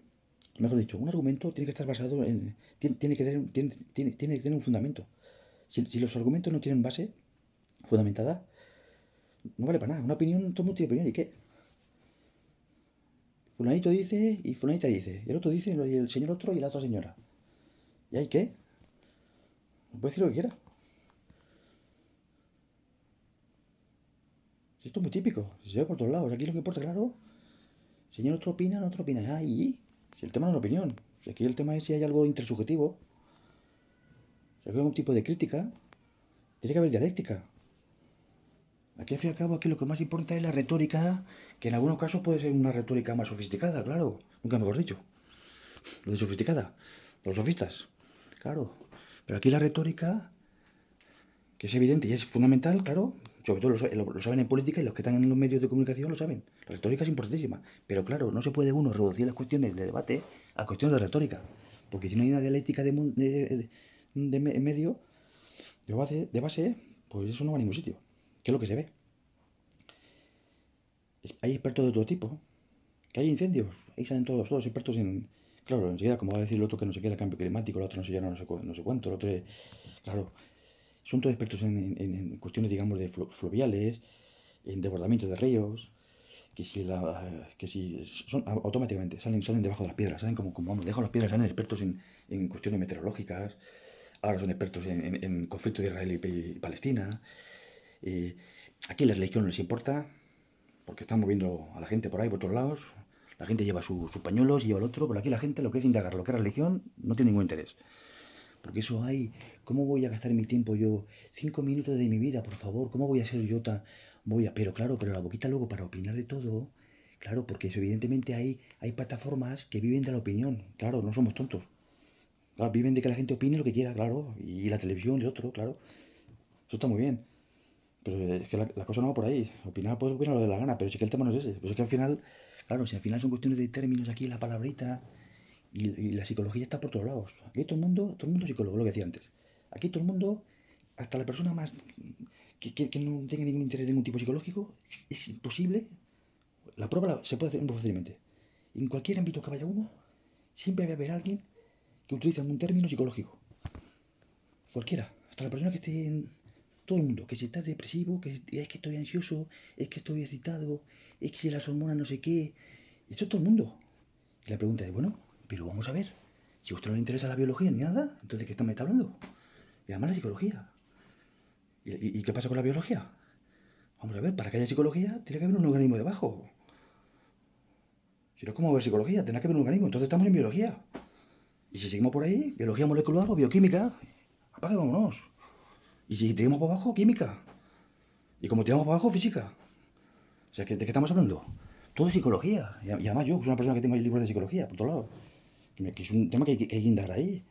mejor dicho, un argumento tiene que estar basado en. Tiene que tener un fundamento. Si los argumentos no tienen base fundamentada, no vale para nada. Una opinión, todo el mundo tiene opinión. ¿Y qué? Fulanito dice y fulanita dice. Y el otro dice y el señor otro y la otra señora. ¿Y hay qué? Puede decir lo que quiera. Si esto es muy típico, si se ve por todos lados. Aquí lo que importa, claro. Señor, otro opina, otro opina. Ah, y si el tema no es la opinión. Si aquí el tema es si hay algo intersubjetivo, si hay algún tipo de crítica, tiene que haber dialéctica. Aquí al fin y al cabo, aquí lo que más importa es la retórica, que en algunos casos puede ser una retórica más sofisticada, claro. Nunca mejor dicho. Lo de sofisticada. Los sofistas. Claro. Pero aquí la retórica, que es evidente y es fundamental, claro. Sobre todo lo saben en política y los que están en los medios de comunicación lo saben. La retórica es importantísima. Pero claro, no se puede uno reducir las cuestiones de debate a cuestiones de retórica. Porque si no hay una dialéctica en medio, de base, pues eso no va a ningún sitio. ¿Qué es lo que se ve? Hay expertos de todo tipo. Que hay incendios. Ahí salen todos expertos en. Claro, enseguida, como va a decir el otro que no sé qué, el cambio climático, el otro no sé ya, no sé cuánto, el otro. Claro, son todos expertos en cuestiones, digamos, de fluviales, en desbordamientos de ríos, que si son automáticamente, salen debajo de las piedras, salen como vamos, debajo de las piedras, salen expertos en cuestiones meteorológicas, ahora son expertos en conflicto de Israel y Palestina. Eh, Aquí la religión no les importa, porque están moviendo a la gente por ahí, por todos lados. La gente lleva sus pañuelos y lleva el otro, pero aquí la gente lo que es indagar, lo que es religión, no tiene ningún interés. Porque eso hay, ¿cómo voy a gastar mi tiempo yo? 5 minutos de mi vida, por favor, ¿cómo voy a ser yo tan... Pero claro, pero la boquita luego para opinar de todo, claro, porque eso, evidentemente hay plataformas que viven de la opinión, claro, no somos tontos. Claro, viven de que la gente opine lo que quiera, claro, y la televisión y otro, claro. Eso está muy bien. Pero es que la cosa no va por ahí. Opinar, puedes opinar lo de la gana, pero sí que el tema no es ese. Pues es que al final, claro, si al final son cuestiones de términos aquí, la palabrita, y la psicología está por todos lados. Aquí todo el mundo es psicólogo, lo que decía antes. Aquí todo el mundo, hasta la persona más que no tenga ningún interés de ningún tipo psicológico, es imposible. La prueba se puede hacer muy fácilmente. En cualquier ámbito que vaya uno, siempre va a haber alguien que utiliza un término psicológico. Cualquiera. Hasta la persona que esté en todo el mundo. Que si está depresivo, que es que estoy ansioso, es que estoy excitado, es que si las hormonas no sé qué. Esto es todo el mundo. Y la pregunta es, bueno, pero vamos a ver. Si a usted no le interesa la biología ni nada, entonces ¿qué me está hablando? Y además la psicología. ¿Y qué pasa con la biología? Vamos a ver, para que haya psicología tiene que haber un organismo debajo. Si no, ¿cómo va a haber psicología? Tendrá que haber un organismo. Entonces estamos en biología. Y si seguimos por ahí, biología molecular o bioquímica, apague, vámonos. Y si tiramos por abajo, química. Y como tiramos por abajo, física. O sea, ¿de qué estamos hablando? Todo es psicología. Y además yo, que soy una persona que tengo ahí libros de psicología, por todos lados. Que es un tema que hay que indagar ahí.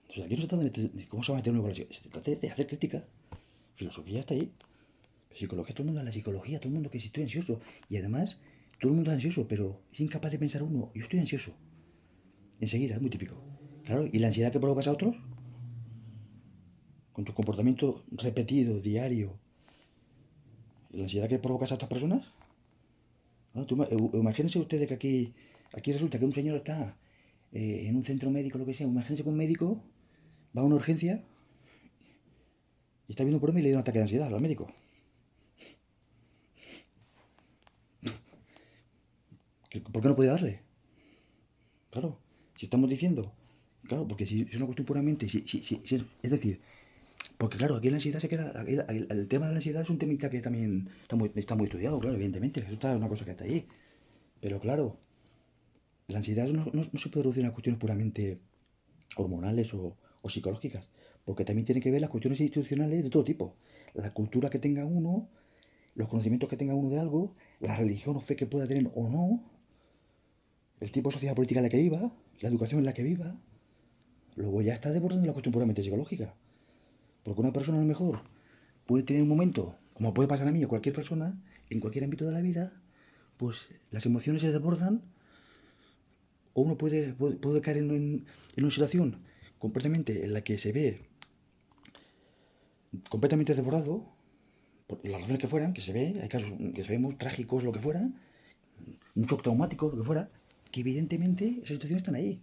Entonces aquí no se trata de cómo se va a meter uno con la psicología. Se trata de hacer crítica. Filosofía está ahí. Psicología, todo el mundo en la psicología, todo el mundo que si estoy ansioso. Y además, todo el mundo es ansioso, pero es incapaz de pensar uno, yo estoy ansioso. Enseguida, es muy típico. Claro, ¿y la ansiedad que provocas a otros? Con tu comportamiento repetido, diario. ¿La ansiedad que provocas a otras personas? ¿No? Imagínense ustedes que aquí resulta que un señor está en un centro médico, lo que sea. Imagínense que un médico va a una urgencia y está viendo un problema y le da un ataque de ansiedad al médico. ¿Por qué no puede darle? Claro, si estamos diciendo, claro, porque si es una cuestión puramente, es decir, porque claro, aquí la ansiedad se queda, el tema de la ansiedad es un temita que también está muy estudiado, claro, evidentemente, eso está una cosa que está ahí. Pero claro, la ansiedad no se puede reducir a cuestiones puramente hormonales o psicológicas, porque también tiene que ver las cuestiones institucionales de todo tipo. La cultura que tenga uno, los conocimientos que tenga uno de algo, la religión o fe que pueda tener o no, el tipo de sociedad política en la que viva, la educación en la que viva, luego ya está desbordando la cuestión puramente psicológica. Porque una persona a lo mejor puede tener un momento, como puede pasar a mí o a cualquier persona, en cualquier ámbito de la vida, pues las emociones se desbordan, o uno puede caer en una situación completamente en la que se ve completamente desbordado, por las razones que fueran, que se ve, hay casos que sabemos trágicos, lo que fuera, un shock traumático, lo que fuera, que evidentemente esas situaciones están ahí.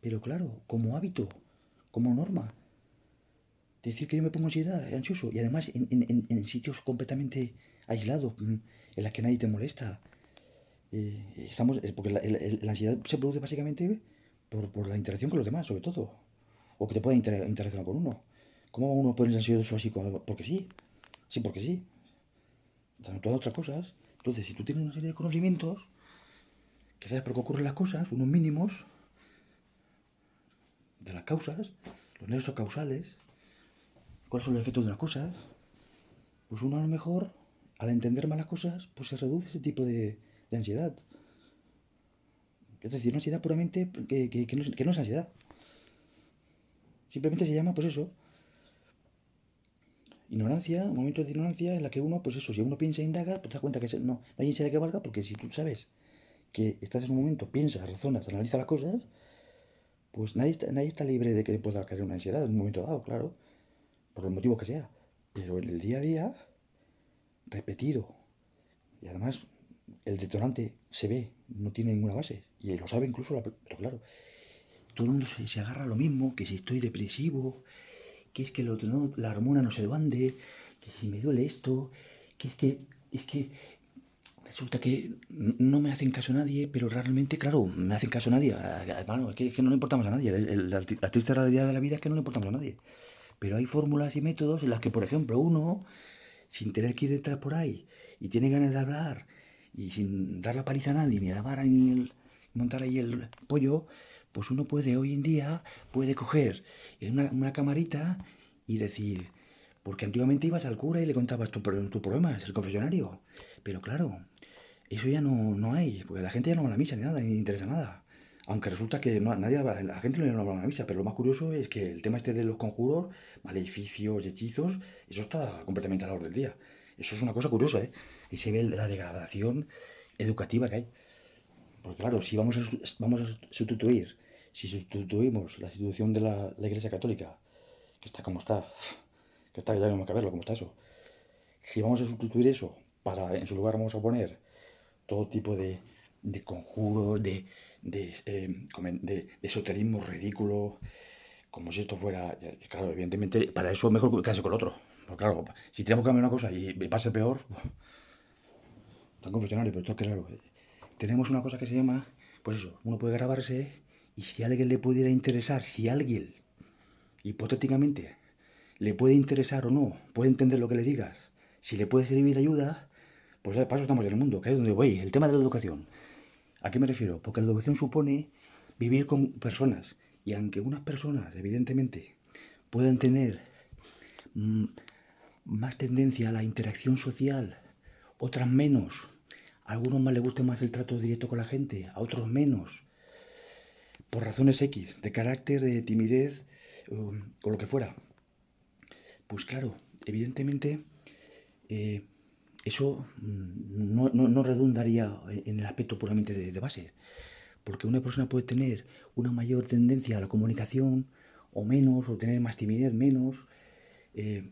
Pero claro, como hábito, como norma, decir que yo me pongo ansioso, y además en sitios completamente aislados, en las que nadie te molesta. Porque la ansiedad se produce básicamente por la interacción con los demás, sobre todo. O que te pueda interaccionar con uno. ¿Cómo uno puede ser ansioso así porque sí? Sí, porque sí. Están todas otras cosas. Entonces, si tú tienes una serie de conocimientos, que sabes por qué ocurren las cosas, unos mínimos de las causas, los nexos causales, cuáles son los efectos de las cosas, pues uno a lo mejor, al entender más las cosas, pues se reduce ese tipo de ansiedad. Es decir, una ansiedad puramente que no es ansiedad. Simplemente se llama, pues eso, ignorancia, momentos de ignorancia en la que uno, pues eso, si uno piensa e indaga, pues te das cuenta que no hay ansiedad que valga, porque si tú sabes que estás en un momento, piensas, razonas, analizas las cosas, pues nadie está libre de que pueda caer una ansiedad en un momento dado, claro, por los motivos que sea. Pero en el día a día, repetido, y además el detonante se ve, no tiene ninguna base, y lo sabe incluso, pero claro, todo el mundo se agarra a lo mismo, que si estoy depresivo, que es que la hormona no se dónde, que si me duele esto, que es que resulta que no me hacen caso a nadie, pero realmente, claro, me hacen caso a nadie. Bueno, es que no le importamos a nadie. La triste realidad de la vida es que no le importamos a nadie. Pero hay fórmulas y métodos en las que, por ejemplo, uno, sin tener que ir detrás por ahí, y tiene ganas de hablar, y sin dar la paliza a nadie, ni la vara, montar ahí el pollo, pues uno puede hoy en día, puede coger en una camarita y decir, porque antiguamente ibas al cura y le contabas tus problemas, el confesionario. Pero claro, eso ya no hay, porque la gente ya no va a la misa ni nada, ni le interesa nada. Aunque resulta que la gente no va a la misa, pero lo más curioso es que el tema este de los conjuros, maleficios y hechizos, eso está completamente a la orden del día. Eso es una cosa curiosa, ¿eh? Y se ve la degradación educativa que hay. Porque claro, si vamos a sustituir, si sustituimos la institución de la Iglesia Católica, que está como está, que está, ya no hay que verlo, cómo está eso. Si vamos a sustituir eso para, en su lugar vamos a poner todo tipo de conjuros, de esoterismo ridículo, como si esto fuera, claro, evidentemente, para eso mejor quedarse con el otro. Pero claro, si tenemos que cambiar una cosa y pase peor, tan confesionario, pero esto claro, tenemos una cosa que se llama, pues eso, uno puede grabarse y si a alguien le pudiera interesar, si a alguien, hipotéticamente, le puede interesar o no, puede entender lo que le digas, si le puede servir de ayuda, pues para eso estamos en el mundo, que es donde voy, el tema de la educación. ¿A qué me refiero? Porque la educación supone vivir con personas. Y aunque unas personas, evidentemente, puedan tener mm, más tendencia a la interacción social, otras menos, a algunos más les gusta más el trato directo con la gente, a otros menos, por razones X, de carácter, de timidez, o lo que fuera. Pues claro, evidentemente, eh, eso no redundaría en el aspecto puramente de base. Porque una persona puede tener una mayor tendencia a la comunicación, o menos, o tener más timidez, menos,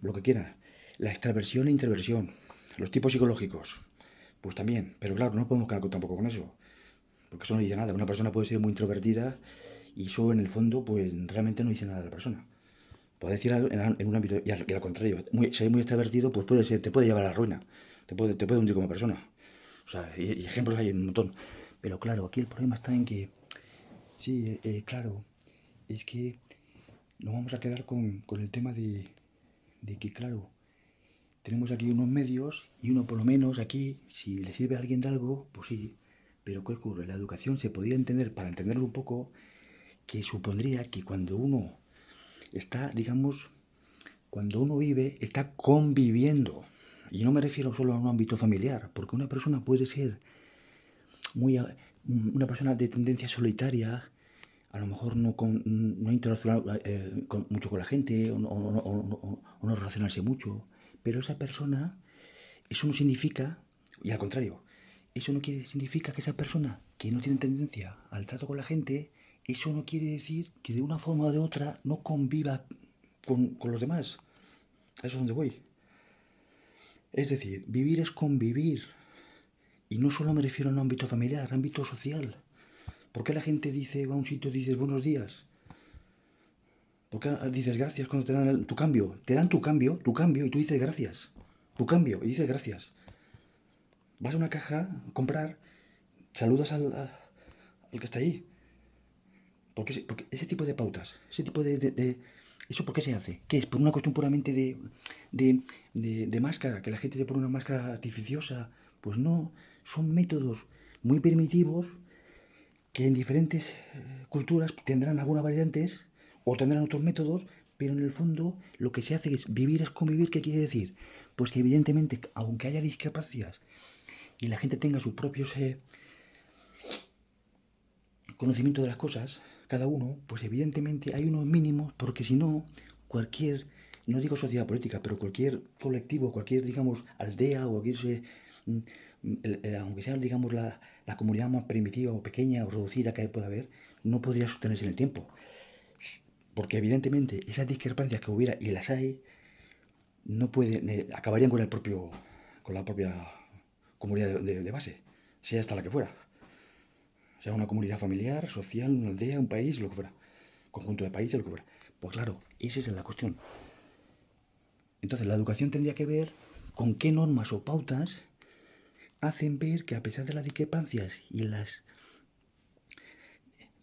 lo que quiera. La extraversión e introversión, los tipos psicológicos, pues también. Pero claro, no podemos quedar tampoco con eso, porque eso no dice nada. Una persona puede ser muy introvertida y eso en el fondo, pues realmente no dice nada de la persona. Puede decir en un ámbito, y al contrario, ser muy extravertido, pues te puede llevar a la ruina, te puede hundir como persona. O sea, y ejemplos hay un montón. Pero claro, aquí el problema está en que sí, claro. Es que nos vamos a quedar con el tema de que, claro, tenemos aquí unos medios y uno por lo menos aquí, si le sirve a alguien de algo, pues sí. Pero ¿qué ocurre? La educación se podría entender, para entenderlo un poco, que supondría que cuando uno está, digamos, cuando uno vive, está conviviendo. Y no me refiero solo a un ámbito familiar, porque una persona puede ser muy, una persona de tendencia solitaria, a lo mejor no interaccionar mucho con la gente o no relacionarse mucho, pero esa persona, eso no significa, y al contrario, eso no significa que esa persona que no tiene tendencia al trato con la gente, eso no quiere decir que de una forma o de otra no conviva con los demás. A eso es donde voy. Es decir, vivir es convivir. Y no solo me refiero a un ámbito familiar, ámbito social. ¿Por qué la gente va a un sitio y dices buenos días? ¿Por qué dices gracias cuando te dan tu cambio? Te dan tu cambio y tú dices gracias. Tu cambio y dices gracias. Vas a una caja a comprar, saludas al que está ahí. Porque ese tipo de pautas, ese tipo ¿eso por qué se hace? ¿Qué es? ¿Por una cuestión puramente de máscara? ¿Que la gente te pone una máscara artificiosa? Pues no, son métodos muy primitivos que en diferentes culturas tendrán algunas variantes o tendrán otros métodos, pero en el fondo lo que se hace es vivir es convivir. ¿Qué quiere decir? Pues que evidentemente, aunque haya discrepancias y la gente tenga sus propios conocimientos de las cosas, cada uno, pues evidentemente hay unos mínimos, porque si no, cualquier, no digo sociedad política, pero cualquier colectivo, cualquier, digamos, aldea o cualquier, aunque sea, digamos, la comunidad más primitiva o pequeña o reducida que pueda haber, no podría sostenerse en el tiempo. Porque evidentemente esas discrepancias que hubiera, y las hay, no pueden, acabarían con la propia comunidad de base, sea hasta la que fuera. Sea una comunidad familiar, social, una aldea, un país, lo que fuera. Conjunto de países, lo que fuera. Pues claro, esa es la cuestión. Entonces la educación tendría que ver con qué normas o pautas hacen ver que a pesar de las discrepancias y las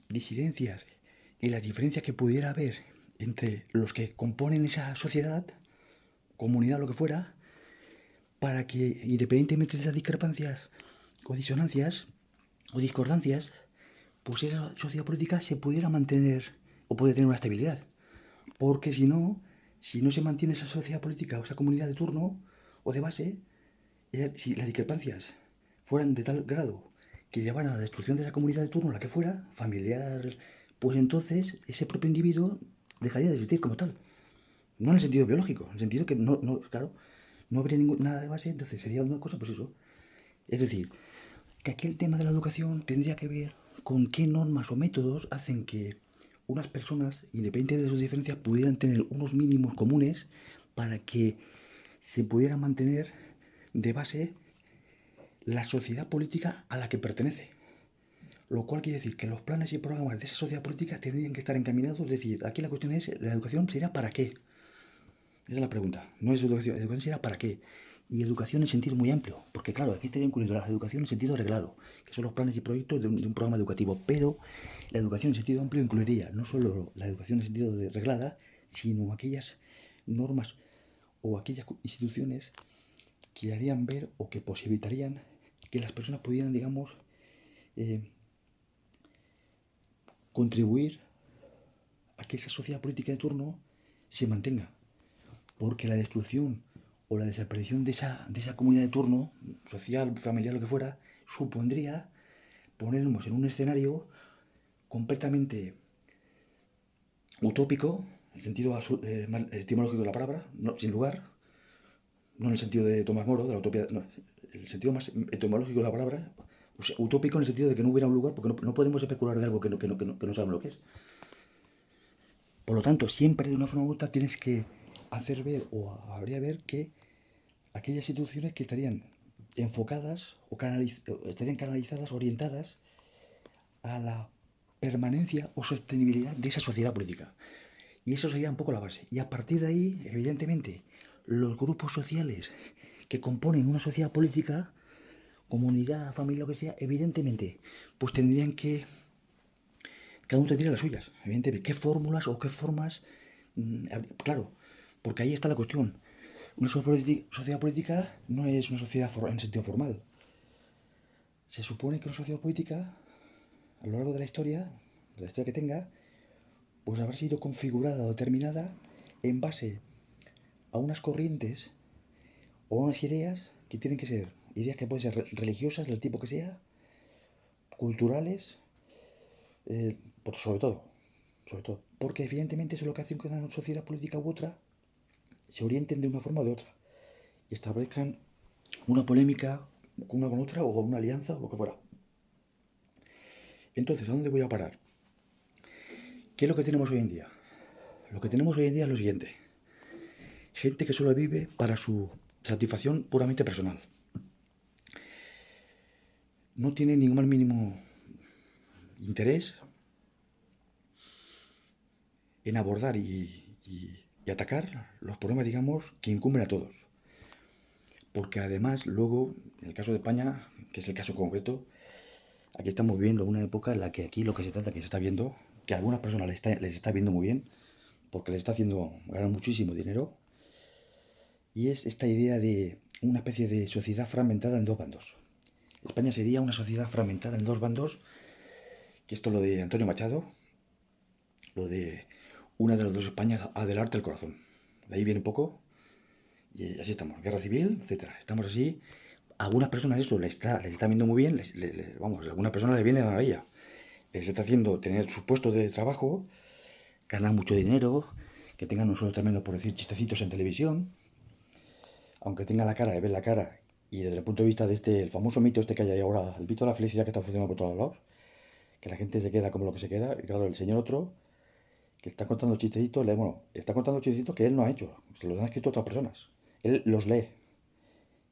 disidencias y las diferencias que pudiera haber entre los que componen esa sociedad, comunidad, lo que fuera, para que independientemente de esas discrepancias o disonancias o discordancias, pues esa sociedad política se pudiera mantener o puede tener una estabilidad. Porque si no se mantiene esa sociedad política o esa comunidad de turno o de base, si las discrepancias fueran de tal grado que llevaran a la destrucción de esa comunidad de turno, la que fuera, familiar, pues entonces ese propio individuo dejaría de existir como tal. No en el sentido biológico, en el sentido que claro, no habría nada de base, entonces sería una cosa, pues eso. Es decir, que aquí el tema de la educación tendría que ver con qué normas o métodos hacen que unas personas, independientemente de sus diferencias, pudieran tener unos mínimos comunes para que se pudiera mantener de base la sociedad política a la que pertenece. Lo cual quiere decir que los planes y programas de esa sociedad política tendrían que estar encaminados. Es decir, aquí la cuestión es, ¿la educación sería para qué? Esa es la pregunta. No es educación sería para qué. Y educación en sentido muy amplio, porque claro, aquí estaría incluido la educación en sentido reglado, que son los planes y proyectos de un programa educativo, pero la educación en sentido amplio incluiría no solo la educación en sentido de reglada, sino aquellas normas o aquellas instituciones que harían ver o que posibilitarían que las personas pudieran, digamos, eh, contribuir a que esa sociedad política de turno se mantenga. Porque la destrucción o la desaparición de esa comunidad de turno, social, familiar, lo que fuera, supondría ponernos en un escenario completamente utópico, en el sentido etimológico de la palabra, no, sin lugar, no en el sentido de Tomás Moro, de la utopía, no, el sentido más etimológico de la palabra, o sea, utópico en el sentido de que no hubiera un lugar, porque no podemos especular de algo que no sabemos lo que es. Por lo tanto, siempre de una forma u otra tienes que hacer ver o habría ver que aquellas instituciones que estarían enfocadas o estarían canalizadas, orientadas a la permanencia o sostenibilidad de esa sociedad política. Y eso sería un poco la base. Y a partir de ahí, evidentemente, los grupos sociales que componen una sociedad política, comunidad, familia, lo que sea, evidentemente, pues tendrían que cada uno tendría las suyas. Evidentemente, ¿qué fórmulas o qué formas? Claro, porque ahí está la cuestión. Una sociedad política no es una sociedad en sentido formal. Se supone que una sociedad política, a lo largo de la historia que tenga, pues habrá sido configurada o determinada en base a unas corrientes o unas ideas que tienen que ser ideas que pueden ser religiosas del tipo que sea, culturales, por sobre todo, porque evidentemente eso es lo que hace que una sociedad política u otra se orienten de una forma o de otra y establezcan una polémica una con otra o una alianza o lo que fuera. Entonces, ¿a dónde voy a parar? ¿Qué es lo que tenemos hoy en día? Lo que tenemos hoy en día es lo siguiente. Gente que solo vive para su satisfacción puramente personal. No tiene ningún más mínimo interés en abordar y atacar los problemas, digamos, que incumben a todos. Porque además, luego, en el caso de España, que es el caso concreto, aquí estamos viviendo una época en la que aquí lo que se trata, que se está viendo, que a algunas personas les está viendo muy bien, porque les está haciendo ganar muchísimo dinero, y es esta idea de una especie de sociedad fragmentada en dos bandos. España sería una sociedad fragmentada en dos bandos, que esto es lo de Antonio Machado, lo de una de las dos Españas adelante el corazón. De ahí viene un poco, y así estamos, guerra civil, etcétera. Estamos así. A algunas personas eso les está viendo muy bien, vamos, a algunas personas les viene de maravilla. Les está haciendo tener sus puestos de trabajo, ganar mucho dinero, que tengan un sueldo tremendo por decir chistecitos en televisión, aunque tenga la cara de ver la cara, y desde el punto de vista de el famoso mito este que hay ahora, el mito de la felicidad que está funcionando por todos lados, que la gente se queda como lo que se queda, y claro, el señor otro, que está contando chistecitos, bueno, está contando chistecitos que él no ha hecho, se los han escrito otras personas. Él los lee.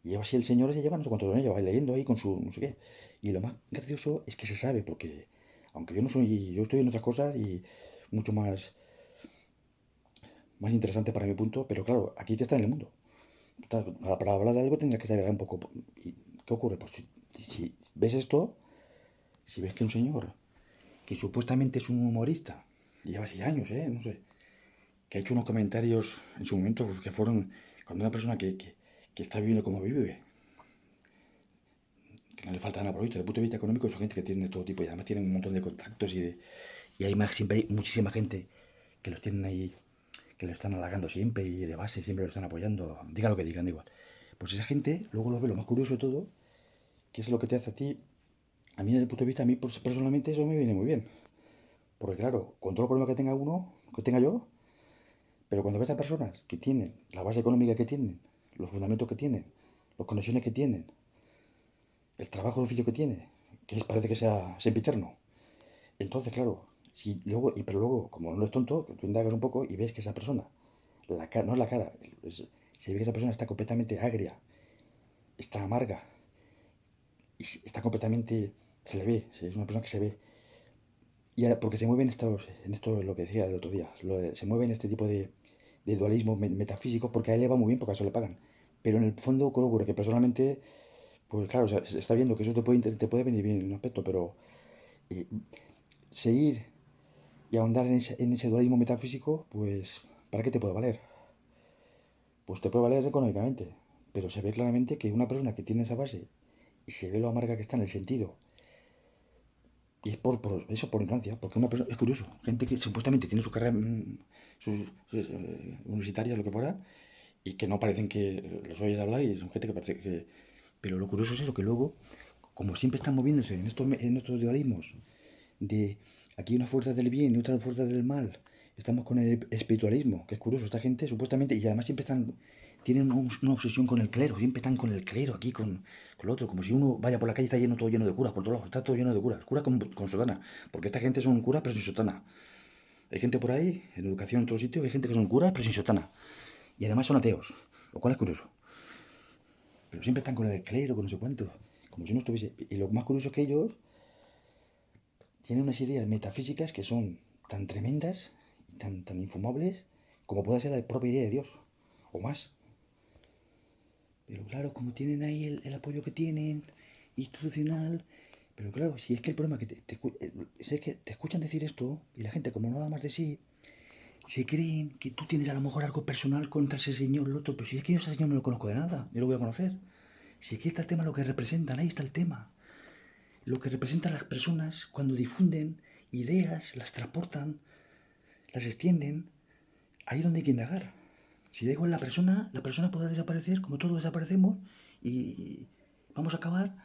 Y lleva así el señor, se lleva no sé cuántos años, lleva leyendo ahí con su no sé qué. Y lo más gracioso es que se sabe, porque aunque yo no soy, yo estoy en otras cosas y mucho más interesante para mi punto, pero claro, aquí que está en el mundo. Para hablar de algo tendría que saber un poco. ¿Y qué ocurre? Pues si ves esto, si ves que un señor que supuestamente es un humorista, lleva así años, no sé, que ha hecho unos comentarios en su momento pues, que fueron cuando una persona que está viviendo como vive, que no le falta nada por desde el punto de vista económico, son gente que tiene todo tipo y además tienen un montón de contactos y hay siempre hay muchísima gente que los tienen ahí, que lo están halagando siempre y de base siempre lo están apoyando, diga lo que digan, da igual. Pues esa gente luego lo ve lo más curioso de todo, que es lo que te hace a mí desde el punto de vista, a mí personalmente eso me viene muy bien. Porque claro, con todo el problema que tenga uno, que tenga yo, pero cuando ves a personas que tienen la base económica que tienen, los fundamentos que tienen, las conexiones que tienen, el trabajo de oficio que tiene, que parece que sea sempiterno. Entonces, claro, si luego, pero luego, como no es tonto, tú indagas un poco y ves que esa persona, no es la cara, se ve que esa persona está completamente agria, está amarga, y está completamente, se le ve, es una persona que se ve. Y porque se mueven en esto lo que decía el otro día, se mueven este tipo de dualismo metafísico porque a él le va muy bien porque a eso le pagan. Pero en el fondo, ¿qué ocurre? Que personalmente, pues claro, o sea, se está viendo que eso te puede venir bien en un aspecto, pero eh, seguir y ahondar en ese dualismo metafísico, pues, ¿para qué te puede valer? Pues te puede valer económicamente, pero se ve claramente que una persona que tiene esa base y se ve lo amarga que está en el sentido, y es por eso, por ignorancia, porque una persona, es curioso, gente que supuestamente tiene su carrera universitaria, lo que fuera, y que no parecen que los oyes hablar y son gente que parece que... Pero lo curioso es eso, que luego, como siempre están moviéndose en estos dualismos, de aquí una fuerza del bien y otra fuerza del mal, estamos con el espiritualismo, que es curioso, esta gente supuestamente, y además siempre tienen una obsesión con el clero, siempre están con el clero aquí, con lo otro, como si uno vaya por la calle y está lleno, todo lleno de curas, por todos lados, está todo lleno de curas, curas con sotana, porque esta gente son curas pero sin sotana. Hay gente por ahí, en educación en todos sitios, hay gente que son curas pero sin sotana. Y además son ateos, lo cual es curioso. Pero siempre están con el clero, con no sé cuánto, como si no estuviese... Y lo más curioso es que ellos tienen unas ideas metafísicas que son tan tremendas y tan infumables como puede ser la propia idea de Dios, o más. Pero claro, como tienen ahí el apoyo que tienen, institucional, pero claro, si es que el problema es que si es que te escuchan decir esto y la gente como no da más de sí, se creen que tú tienes a lo mejor algo personal contra ese señor, el otro, pero si es que yo a ese señor no lo conozco de nada, yo lo voy a conocer. Si es que está el tema, lo que representan, ahí está el tema. Lo que representan las personas cuando difunden ideas, las transportan, las extienden, ahí es donde hay que indagar. Si da igual la persona puede desaparecer como todos desaparecemos y vamos a acabar.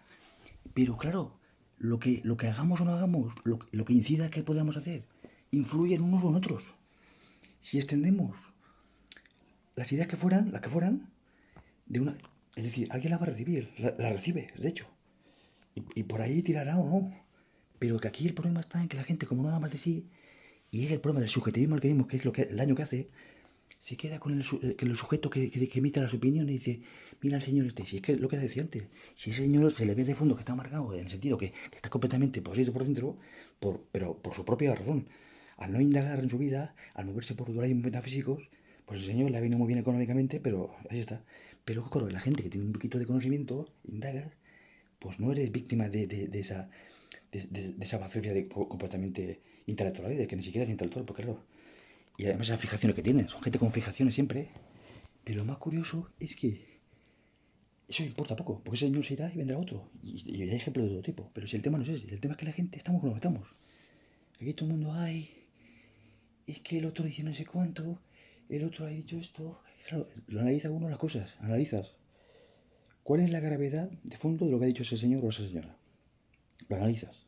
Pero claro, lo que hagamos o no hagamos, lo que incida que podamos hacer, influye en unos o en otros. Si extendemos las ideas que fueran, las que fueran, de una... Es decir, alguien la va a recibir, la recibe, de hecho. Y por ahí tirará o no. Pero que aquí el problema está en que la gente, como no da más de sí, y es el problema del subjetivismo al que vimos, que es el daño que hace, se queda con el sujeto que emite las opiniones y dice, mira al señor este, si es que lo que decía antes, si ese señor se le ve de fondo que está amargado, en el sentido que está completamente podrido por dentro, pero por su propia razón, al no indagar en su vida, al moverse por lugares metafísicos, pues el señor le ha venido muy bien económicamente, pero ahí está. Pero claro, la gente que tiene un poquito de conocimiento, indagas, pues no eres víctima de esa bazofia completamente intelectual, de que ni siquiera es intelectual, porque claro, y además esas fijaciones que tienen, son gente con fijaciones siempre. Pero lo más curioso es que eso importa poco, porque ese señor se irá y vendrá otro. Y hay ejemplos de todo tipo. Pero si el tema no es ese, el tema es que la gente estamos como estamos. Aquí todo el mundo hay. Es que el otro dice no sé cuánto, el otro ha dicho esto. Claro, lo analiza uno las cosas, analizas. ¿Cuál es la gravedad de fondo de lo que ha dicho ese señor o esa señora? Lo analizas.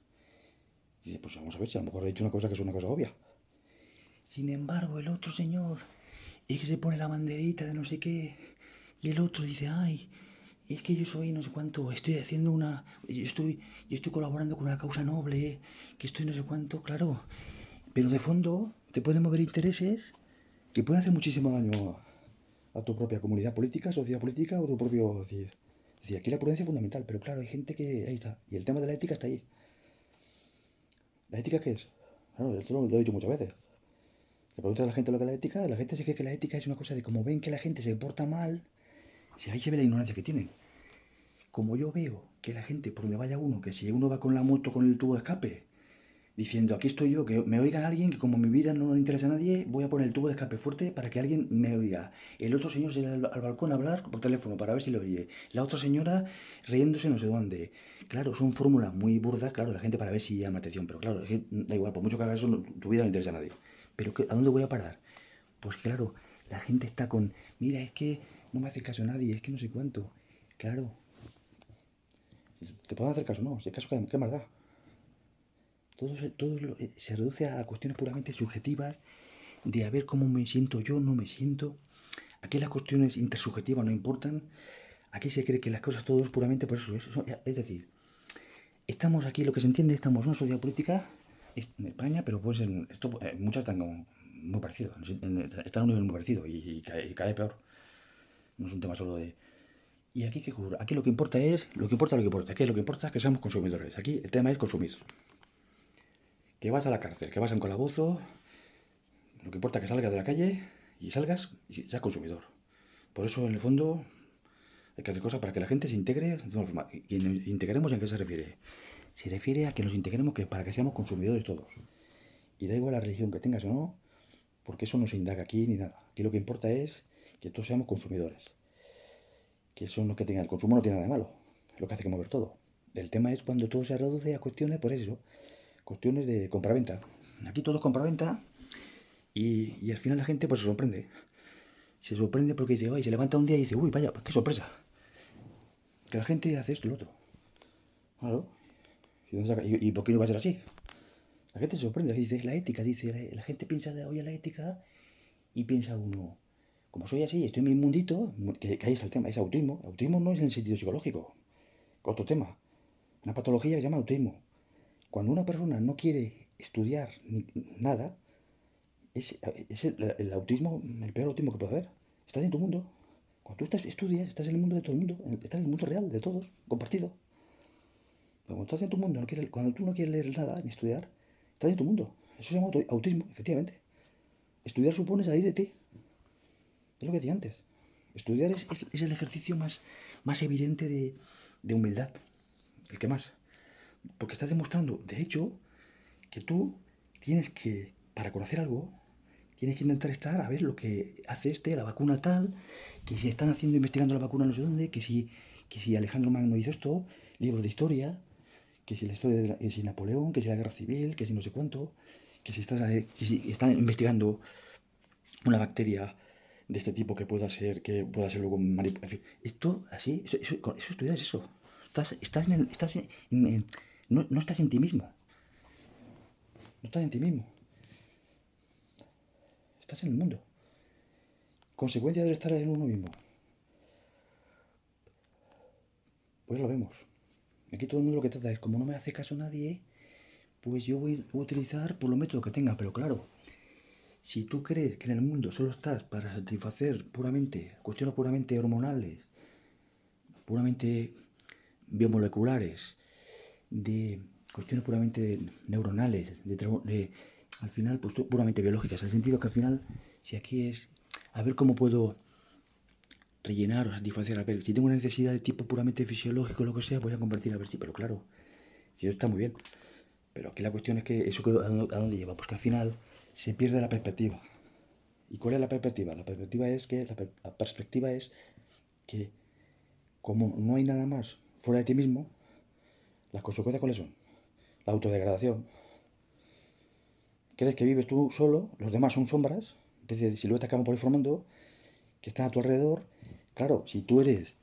Y dices, pues vamos a ver si a lo mejor ha dicho una cosa que es una cosa obvia. Sin embargo, el otro señor es que se pone la banderita de no sé qué. Y el otro dice, ay, es que yo soy no sé cuánto, estoy haciendo yo estoy colaborando con una causa noble, que estoy no sé cuánto, claro. Pero de fondo te pueden mover intereses que pueden hacer muchísimo daño a tu propia comunidad política, sociedad política o tu propio... Es decir, aquí la prudencia es fundamental, pero claro, hay gente que... Ahí está. Y el tema de la ética está ahí. ¿La ética qué es? Claro, esto lo he dicho muchas veces. Le preguntas a la gente lo que es la gente se cree que la ética es una cosa de como ven que la gente se porta mal, si ahí se ve la ignorancia que tienen. Como yo veo que la gente, por donde vaya uno, que si uno va con la moto con el tubo de escape, diciendo aquí estoy yo, que me oiga alguien, que como mi vida no le interesa a nadie, voy a poner el tubo de escape fuerte para que alguien me oiga. El otro señor se va al balcón a hablar por teléfono para ver si le oye. La otra señora riéndose no sé dónde. Claro, son fórmulas muy burdas, claro, la gente para ver si llama atención, pero claro, es que da igual, por mucho que hagas eso, tu vida no le interesa a nadie. Pero ¿a dónde voy a parar? Pues claro, la gente está con, mira, es que no me hace caso nadie, es que no sé cuánto. Claro, te puedo hacer caso, no, si es caso, ¿qué más da? Se reduce a cuestiones puramente subjetivas de a ver cómo me siento yo, no me siento. Aquí las cuestiones intersubjetivas no importan. Aquí se cree que las cosas todo es puramente por eso. Es decir, estamos aquí, lo que se entiende, estamos en una sociedad política en España, pero pues muchas están como muy parecidas. Están a un nivel muy parecido y cae peor. No es un tema solo de... Y aquí, ¿qué ocurre? Aquí lo que importa es lo que importa, lo que importa. ¿Qué es lo que importa? Que seamos consumidores. Aquí el tema es consumir. Que vas a la cárcel, que vas a un calabozo, lo que importa es que salgas de la calle y salgas y seas consumidor. Por eso, en el fondo, hay que hacer cosas para que la gente se integre. ¿Y nos integremos en qué se refiere? Se refiere a que nos integremos para que seamos consumidores todos. Y da igual la religión que tengas o no, porque eso no se indaga aquí ni nada. Aquí lo que importa es que todos seamos consumidores. Que eso no es que tenga el consumo, no tiene nada de malo. Es lo que hace que mover todo. El tema es cuando todo se reduce a cuestiones, por eso, cuestiones de compraventa. Aquí todo es compraventa y al final la gente pues se sorprende. Se sorprende porque dice, oye, se levanta un día y dice, uy, vaya, qué sorpresa. Que la gente hace esto y lo otro. Claro. ¿Y por qué no va a ser así? La gente se sorprende. Dice, es la ética. Dice, la gente piensa de hoy en la ética y piensa uno, como soy así, estoy en mi mundito, que ahí está el tema, es autismo. Autismo no es en el sentido psicológico. Otro tema. Una patología que se llama autismo. Cuando una persona no quiere estudiar nada, es el autismo, el peor autismo que puede haber. Estás en tu mundo. Cuando tú estudias, estás en el mundo de todo el mundo. Estás en el mundo real de todos, compartido. Pero cuando estás en tu mundo, cuando tú no quieres leer nada ni estudiar, estás en tu mundo. Eso se llama autismo, efectivamente. Estudiar supone salir de ti. Es lo que decía antes. Estudiar es el ejercicio más evidente de humildad. El que más. Porque estás demostrando, de hecho, que tú tienes que, para conocer algo, tienes que intentar estar a ver lo que hace la vacuna tal, que si están haciendo, investigando la vacuna no sé dónde, que si Alejandro Magno hizo esto, libros de historia, que si la historia que si Napoleón, que si la guerra civil, que si no sé cuánto, que si están investigando una bacteria de este tipo que pueda ser luego en fin, esto así, eso estudiar es eso. Estás No estás en ti mismo. No estás en ti mismo. Estás en el mundo. Consecuencia de estar en uno mismo. Pues lo vemos. Aquí todo el mundo lo que trata es, como no me hace caso nadie, pues yo voy a utilizar por los métodos que tenga. Pero claro, si tú crees que en el mundo solo estás para satisfacer puramente cuestiones puramente hormonales, puramente biomoleculares, de cuestiones puramente neuronales, al final pues puramente biológicas, en el sentido que al final, si aquí es a ver cómo puedo rellenar o satisfacer, a ver, si tengo una necesidad de tipo puramente fisiológico o lo que sea, voy a convertir a ver si, pero claro, si eso está muy bien, pero aquí la cuestión es que eso a dónde lleva, pues que al final se pierde la perspectiva. ¿Y cuál es la perspectiva? La perspectiva es que la perspectiva es que como no hay nada más fuera de ti mismo, las consecuencias cuáles son. La autodegradación. Crees que vives tú solo, los demás son sombras, especie de siluetas que van por ahí formando, que están a tu alrededor. Claro, si tú eres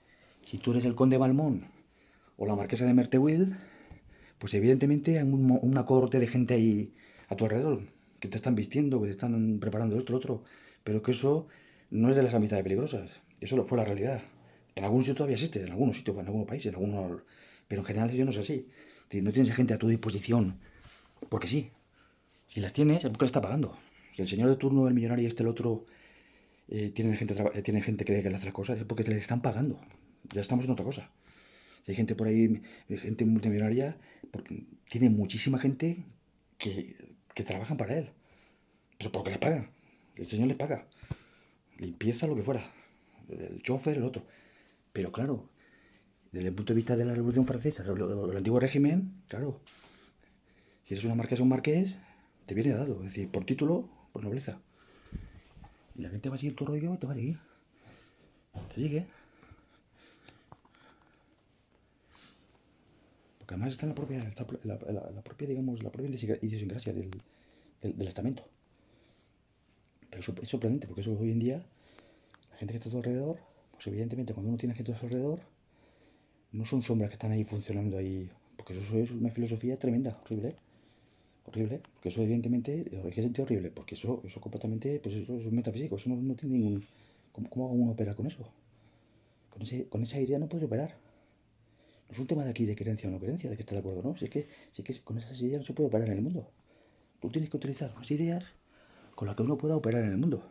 el conde Balmón o la marquesa de Merteuil, pues evidentemente hay una cohorte de gente ahí a tu alrededor, que te están vistiendo, que te están preparando esto, lo otro. Pero que eso no es de las amistades peligrosas. Eso fue la realidad. En algún sitio todavía existe, en algunos sitios, en algunos países, en algunos... Pero en general eso no es así. No tienes gente a tu disposición porque sí. Si las tienes, es porque le está pagando. Si el señor de turno, el millonario y el otro tienen gente que le hace las cosas, es porque te le están pagando. Ya estamos en otra cosa. Si hay gente por ahí, gente multimillonaria, porque tiene muchísima gente que, que trabajan para él. Pero porque les pagan. El señor les paga. Limpieza, lo que fuera. El chofer, el otro. Pero claro, desde el punto de vista de la Revolución Francesa, el antiguo régimen, claro, si eres una marquesa o un marqués, te viene dado. Es decir, por título, por nobleza. Y la gente va a seguir tu rollo y te va a seguir. Te sigue. Porque además está en la propia, digamos, la propia idiosincrasia del estamento. Pero es sorprendente, porque eso hoy en día, la gente que está a tu alrededor, pues evidentemente cuando uno tiene gente a su alrededor, no son sombras que están ahí funcionando ahí. Porque eso es una filosofía tremenda, horrible. Horrible. Porque eso evidentemente, ¿en qué sentido horrible? Porque eso completamente, pues eso es metafísico, eso no tiene ningún... ¿Cómo uno opera con eso? Con esa idea no puedes operar. No es un tema de aquí de creencia o no creencia, de que estás de acuerdo, ¿no? Si es que con esas ideas no se puede operar en el mundo. Tú tienes que utilizar unas ideas con las que uno pueda operar en el mundo.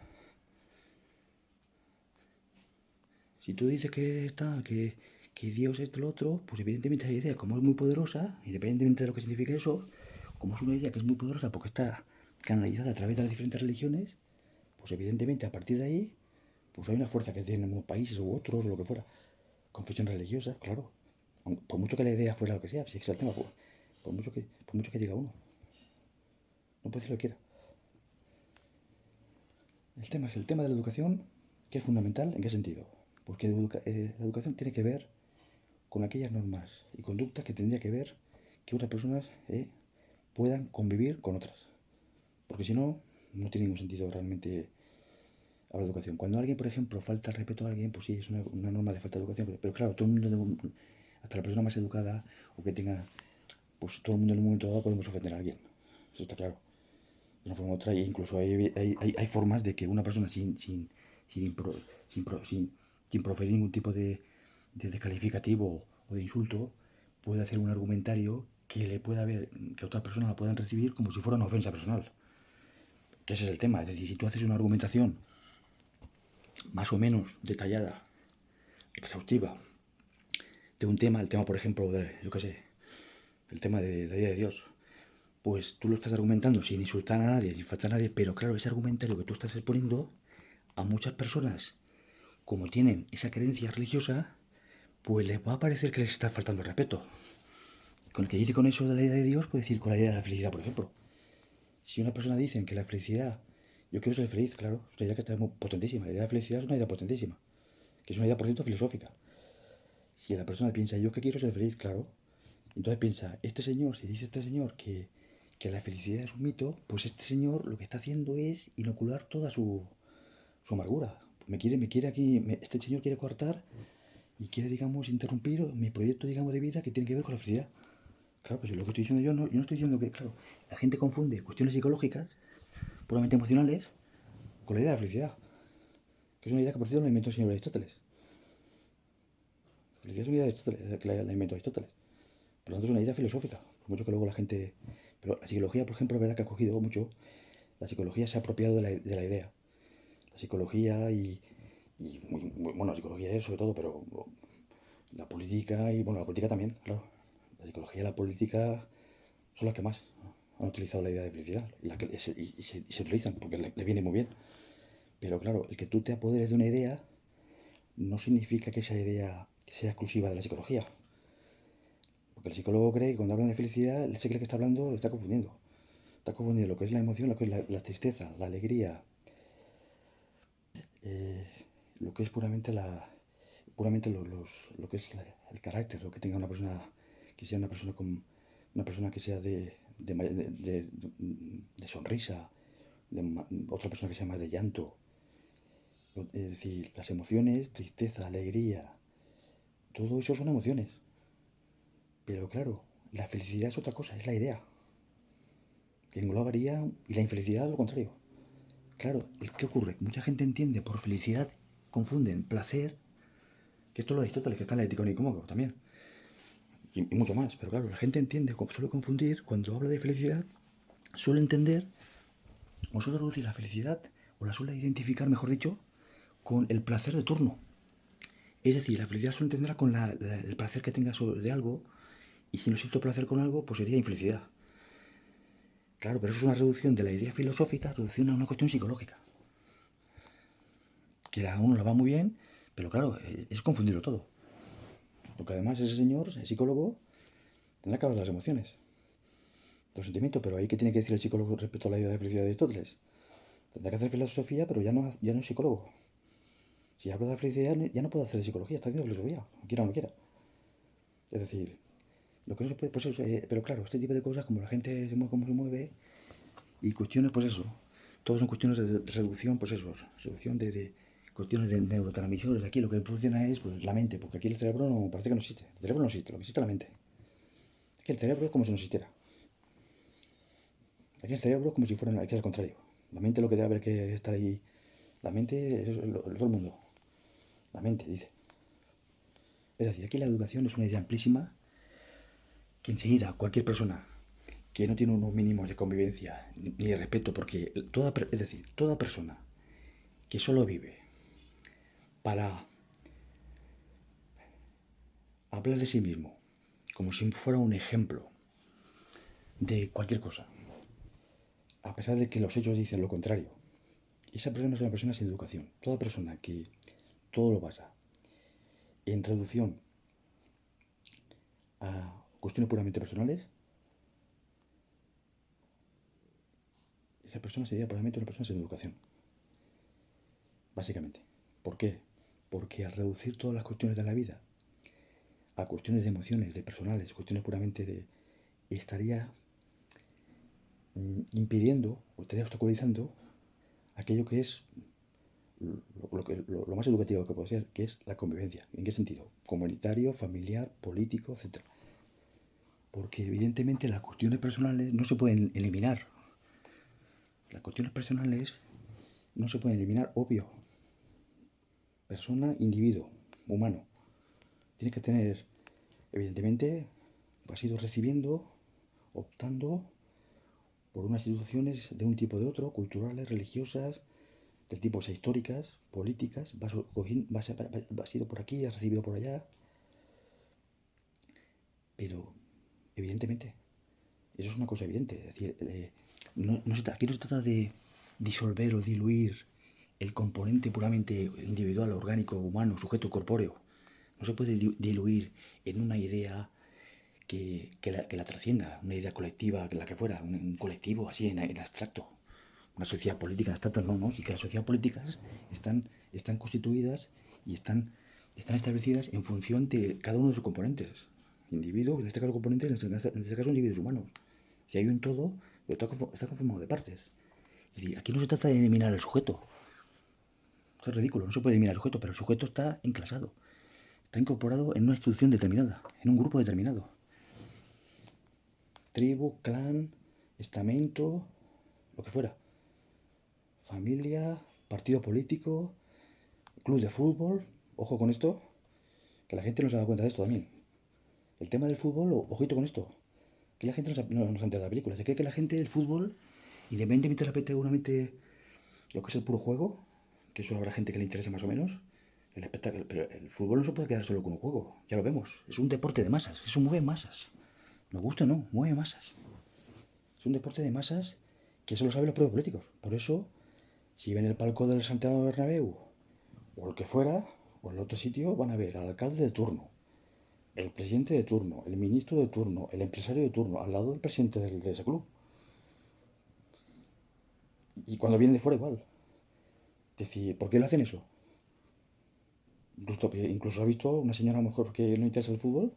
Si tú dices que está, que Dios es lo otro, pues evidentemente esa idea, como es muy poderosa, independientemente de lo que signifique eso, como es una idea que es muy poderosa porque está canalizada a través de las diferentes religiones, pues evidentemente a partir de ahí, pues hay una fuerza que tienen unos países u otros, o lo que fuera. Confesión religiosa, claro. Por mucho que la idea fuera lo que sea, si es el tema, por mucho que diga uno. No puede decir lo que quiera. El tema es el tema de la educación, que es fundamental. ¿En qué sentido? Porque la educación tiene que ver con aquellas normas y conductas que tendría que ver que unas personas puedan convivir con otras. Porque si no, no tiene ningún sentido realmente hablar de educación. Cuando alguien, por ejemplo, falta el respeto a alguien, pues sí, es una norma de falta de educación. Pero claro, todo el mundo, hasta la persona más educada o que tenga, pues todo el mundo en un momento dado podemos ofender a alguien. Eso está claro. De una forma u otra, e incluso hay formas de que una persona sin, impro- sin proferir ningún tipo de descalificativo o de insulto puede hacer un argumentario que le pueda ver, que otras personas la puedan recibir como si fuera una ofensa personal. Que ese es el tema. Es decir, si tú haces una argumentación más o menos detallada, exhaustiva, de un tema, el tema, por ejemplo, de, yo qué sé, el tema de la idea de Dios, pues tú lo estás argumentando sin insultar a nadie, sin faltar a nadie, pero claro, ese argumentario que tú estás exponiendo a muchas personas, como tienen esa creencia religiosa, pues les va a parecer que les está faltando el respeto. Con el que dice con eso de la idea de Dios, puede decir con la idea de la felicidad, por ejemplo. Si una persona dice que la felicidad, yo quiero ser feliz, claro, es una idea que está muy potentísima. La idea de felicidad es una idea potentísima, que es una idea, por cierto, filosófica. Si la persona piensa, yo que quiero ser feliz, claro, entonces piensa, este señor, si dice este señor que la felicidad es un mito, pues este señor lo que está haciendo es inocular toda su amargura. Me quiere aquí, este señor quiere coartar y quiere, digamos, interrumpir mi proyecto, digamos, de vida que tiene que ver con la felicidad. Claro, pues lo que estoy diciendo yo no estoy diciendo que, claro, la gente confunde cuestiones psicológicas, puramente emocionales, con la idea de felicidad. Que es una idea que, por cierto, la inventó el señor Aristóteles. La felicidad es una idea de Aristóteles, que la inventó Aristóteles. Por lo tanto, es una idea filosófica. Por mucho que luego la gente... Pero la psicología, por ejemplo, es verdad que ha cogido mucho. La psicología se ha apropiado de la idea. La psicología bueno, la psicología es sobre todo, pero la política y, bueno, la política también, claro. La psicología y la política son las que más han utilizado la idea de felicidad y se utilizan porque le viene muy bien. Pero claro, el que tú te apoderes de una idea no significa que esa idea sea exclusiva de la psicología. Porque el psicólogo cree que cuando hablan de felicidad, él se cree que está hablando, está confundiendo. Está confundiendo lo que es la emoción, lo que es la tristeza, la alegría, eh, lo que es puramente lo que es el carácter, lo que tenga una persona, que sea una persona que sea de sonrisa, otra persona que sea más de llanto. Es decir, las emociones, tristeza, alegría, todo eso son emociones. Pero claro, la felicidad es otra cosa, es la idea, que englobaría, y la infelicidad lo contrario. Claro, ¿qué ocurre? Mucha gente entiende por felicidad, confunden placer, que esto lo de Aristóteles, que está en la Ética de Nicómaco también, y mucho más. Pero claro, la gente entiende, suele confundir, cuando habla de felicidad, suele entender, o suele reducir la felicidad, o la suele identificar, mejor dicho, con el placer de turno. Es decir, la felicidad suele entenderla con el placer que tengas de algo, y si no siento placer con algo, pues sería infelicidad. Claro, pero eso es una reducción de la idea filosófica, reducción a una cuestión psicológica. Que a uno le va muy bien, pero claro, es confundirlo todo. Porque además ese señor, el psicólogo, tendrá que hablar de las emociones, de los sentimientos, pero ahí qué tiene que decir el psicólogo respecto a la idea de felicidad de Aristóteles. Tendrá que hacer filosofía, pero ya no es psicólogo. Si hablo de la felicidad, ya no puedo hacer de psicología, está haciendo filosofía, quiera o no quiera. Es decir, lo que no se puede, pues eso, pero claro, este tipo de cosas, como la gente se mueve como se mueve, y cuestiones, pues eso, todos son cuestiones de reducción, pues eso, reducción de cuestiones de neurotransmisores. Aquí lo que funciona es pues, la mente, porque aquí el cerebro no, parece que no existe. El cerebro no existe, lo que existe es la mente. Aquí el cerebro es como si no existiera. Aquí el cerebro es como si fuera, aquí al contrario. La mente lo que debe haber que estar ahí. La mente es todo el mundo. La mente, dice. Es decir, aquí la educación es una idea amplísima que enseguida cualquier persona que no tiene unos mínimos de convivencia ni de respeto, porque es decir, toda persona que solo vive para hablar de sí mismo como si fuera un ejemplo de cualquier cosa, a pesar de que los hechos dicen lo contrario, esa persona es una persona sin educación. Toda persona que todo lo basa en reducción a cuestiones puramente personales, esa persona sería probablemente una persona sin educación, básicamente. ¿Por qué? Porque al reducir todas las cuestiones de la vida a cuestiones de emociones, de personales, cuestiones puramente de... estaría impidiendo o estaría obstaculizando aquello que es lo más educativo que puede ser, que es la convivencia. ¿En qué sentido? Comunitario, familiar, político, etcétera. Porque evidentemente las cuestiones personales no se pueden eliminar. Las cuestiones personales no se pueden eliminar, obvio. Persona, individuo, humano. Tiene que tener, evidentemente, has ido recibiendo, optando por unas instituciones de un tipo o de otro, culturales, religiosas, del tipo sea históricas, políticas, has ido por aquí, has recibido por allá, pero evidentemente, eso es una cosa evidente, es decir, aquí no se trata de disolver o diluir el componente puramente individual, orgánico, humano, sujeto, corpóreo. No se puede diluir en una idea que la trascienda, una idea colectiva, la que fuera, un colectivo así en abstracto, una sociedad política en abstracto, no, y que las sociedades políticas están constituidas y están establecidas en función de cada uno de sus componentes. Individuo, en este caso componentes, en este caso individuos humanos. Si hay un todo, pero está conformado de partes. Es decir, aquí no se trata de eliminar el sujeto. Esto es ridículo, no se puede eliminar el sujeto, pero el sujeto está enclasado, está incorporado en una institución determinada, en un grupo determinado. tribu, clan, estamento, lo que fuera. Familia, partido político, club de fútbol. Ojo con esto, que la gente no se da cuenta de esto también. El tema del fútbol, ojito con esto. Que la gente no se entera de la película. Se cree que la gente del fútbol, independientemente repite seguramente lo que es el puro juego, que eso habrá gente que le interese más o menos, el espectáculo, pero el fútbol no se puede quedar solo con un juego, ya lo vemos. Es un deporte de masas, eso mueve masas. Nos gusta o no, mueve masas. Es un deporte de masas que eso lo saben los propios políticos. Por eso, si ven el palco del Santiago Bernabéu, o el que fuera, o el otro sitio, van a ver al alcalde de turno, el presidente de turno, el ministro de turno, el empresario de turno, al lado del presidente de ese club. Y cuando vienen de fuera igual. Es decir, ¿por qué le hacen eso? Incluso ha visto una señora a lo mejor que no interesa el fútbol,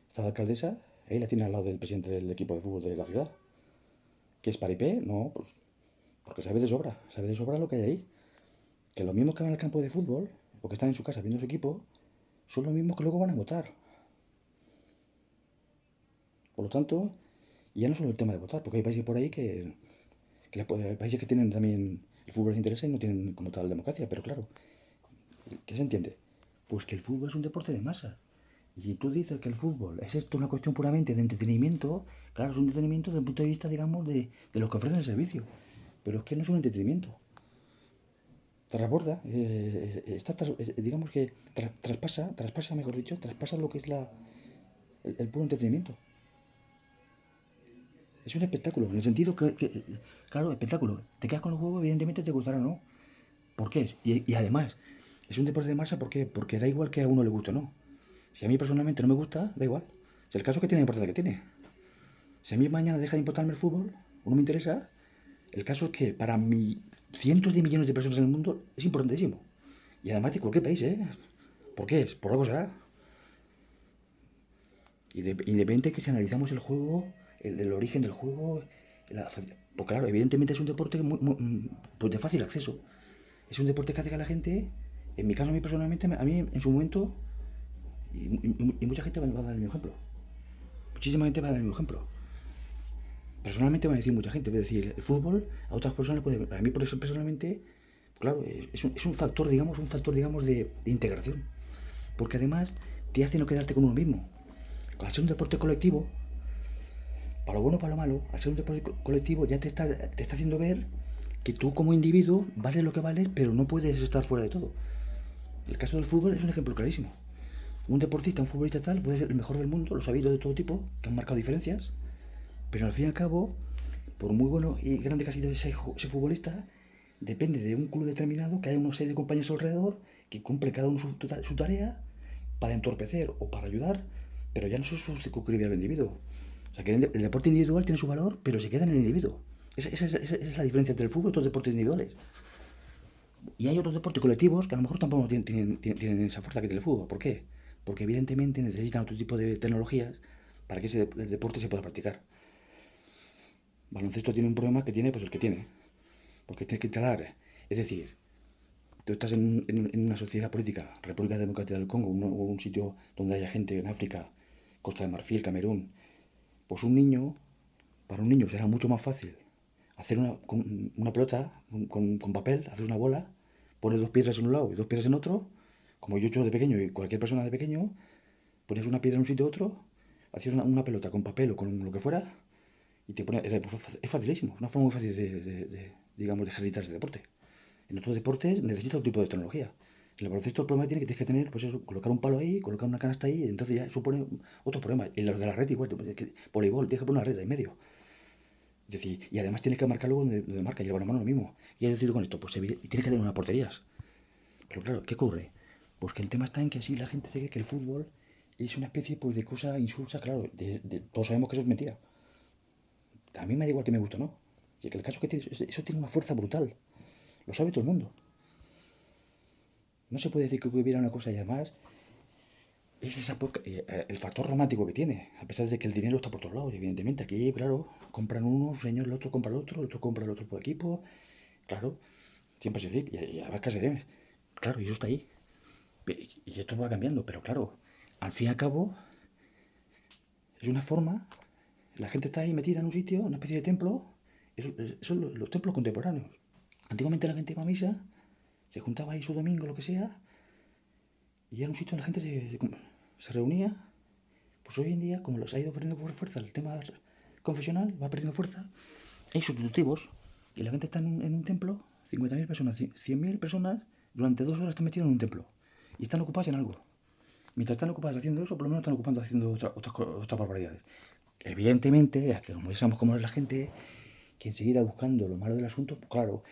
está la alcaldesa, ahí la tiene al lado del presidente del equipo de fútbol de la ciudad. ¿Qué es paripé? No, pues porque sabe de sobra lo que hay ahí. Que los mismos que van al campo de fútbol, o que están en su casa viendo su equipo, son los mismos que luego van a votar. Por lo tanto, y ya no solo el tema de votar, porque hay países por ahí hay países que tienen también el fútbol les interesa y no tienen como tal democracia, pero claro, ¿qué se entiende? Pues que el fútbol es un deporte de masa. Y si tú dices que el fútbol es esto una cuestión puramente de entretenimiento, claro, es un entretenimiento desde el punto de vista, digamos, de los que ofrecen el servicio. Pero es que no es un entretenimiento. Transborda, digamos que traspasa, mejor dicho, traspasa lo que es el puro entretenimiento. Es un espectáculo, en el sentido claro, espectáculo. Te quedas con el juego, evidentemente te gustará o no. ¿Por qué? Y además, es un deporte de masa, ¿por qué? Porque da igual que a uno le guste o no. Si a mí personalmente no me gusta, da igual. Si el caso es que tiene la importancia que tiene. Si a mí mañana deja de importarme el fútbol, o no me interesa, el caso es que para cientos de millones de personas en el mundo es importantísimo. Y además de cualquier país, ¿eh? ¿Por qué es? Por algo será. Independiente que si analizamos el juego, el origen del juego, pues claro, evidentemente es un deporte pues de fácil acceso. Es un deporte que hace que la gente, en mi caso, a mí personalmente, a mí en su momento, y mucha gente va a dar el mismo ejemplo. Muchísima gente va a dar el mismo ejemplo. Personalmente va a decir mucha gente, es decir, el fútbol a otras personas puede, para mí por eso personalmente, claro, es un factor, digamos, de integración. Porque además te hace no quedarte con uno mismo. Al ser un deporte colectivo, para lo bueno o para lo malo, al ser un deporte colectivo ya te está haciendo ver que tú como individuo vales lo que vales, pero no puedes estar fuera de todo. El caso del fútbol es un ejemplo clarísimo. Un deportista, un futbolista tal, puede ser el mejor del mundo, los ha habido de todo tipo, que han marcado diferencias, pero al fin y al cabo, por muy bueno y grande que ha sido ese futbolista, depende de un club determinado, que hay una serie de compañeros alrededor que cumple cada uno su tarea para entorpecer o para ayudar, pero ya no se suscribe al individuo. O sea que el deporte individual tiene su valor, pero se queda en el individuo. Esa es la diferencia entre el fútbol y otros deportes individuales. Y hay otros deportes colectivos que a lo mejor tampoco tienen esa fuerza que tiene el fútbol. ¿Por qué? Porque evidentemente necesitan otro tipo de tecnologías para que ese deporte se pueda practicar. Baloncesto tiene un problema que tiene pues el que tiene. Porque tienes que instalar. Es decir, tú estás en una sociedad política, República Democrática del Congo, o un sitio donde haya gente en África, Costa de Marfil, Camerún. Pues para un niño será mucho más fácil hacer una pelota con papel, hacer una bola, pones dos piedras en un lado y dos piedras en otro, como yo he hecho de pequeño y cualquier persona de pequeño, pones una piedra en un sitio u otro, haces una pelota con papel o con lo que fuera, y es facilísimo, es una forma muy fácil digamos, de ejercitar ese deporte. En otros deportes necesita otro tipo de tecnología. En el baloncesto el problema que tienes que tener, pues eso, colocar un palo ahí, colocar una canasta ahí, entonces ya supone otro problema. En los de la red igual, voleibol, tienes que poner una red ahí en medio. Es decir, y además tienes que marcar luego donde marca, y el balonmano lo mismo. Y he decidido con esto, pues tienes que tener unas porterías. Pero claro, ¿qué ocurre? Pues que el tema está en que así la gente se cree que el fútbol es una especie pues, de cosa insulsa, claro, todos sabemos que eso es mentira. A mí me da igual que me guste, ¿no? Y que el caso es que eso tiene una fuerza brutal. Lo sabe todo el mundo. No se puede decir que hubiera una cosa y además es el factor romántico que tiene, a pesar de que el dinero está por todos lados, evidentemente. Aquí, claro, compran uno, un señor, el otro compra el otro compra el otro por equipo. Claro, siempre es así, y a veces se claro, y eso está ahí. Y esto va cambiando, pero claro, al fin y al cabo, es una forma, La gente está ahí metida en un sitio, una especie de templo. Son los templos contemporáneos. Antiguamente la gente iba a misa, se juntaba ahí su domingo, lo que sea, y era un sitio donde la gente se reunía. Pues hoy en día, como los ha ido perdiendo por fuerza el tema confesional, va perdiendo fuerza, hay sustitutivos. Y la gente está en un templo, 50.000 personas, 100.000 personas, durante 2 horas están metidos en un templo. Y están ocupados en algo. Mientras están ocupados haciendo eso, por lo menos están ocupando haciendo otras barbaridades. Evidentemente, como ya sabemos cómo es la gente, que enseguida buscando lo malo del asunto, pues claro,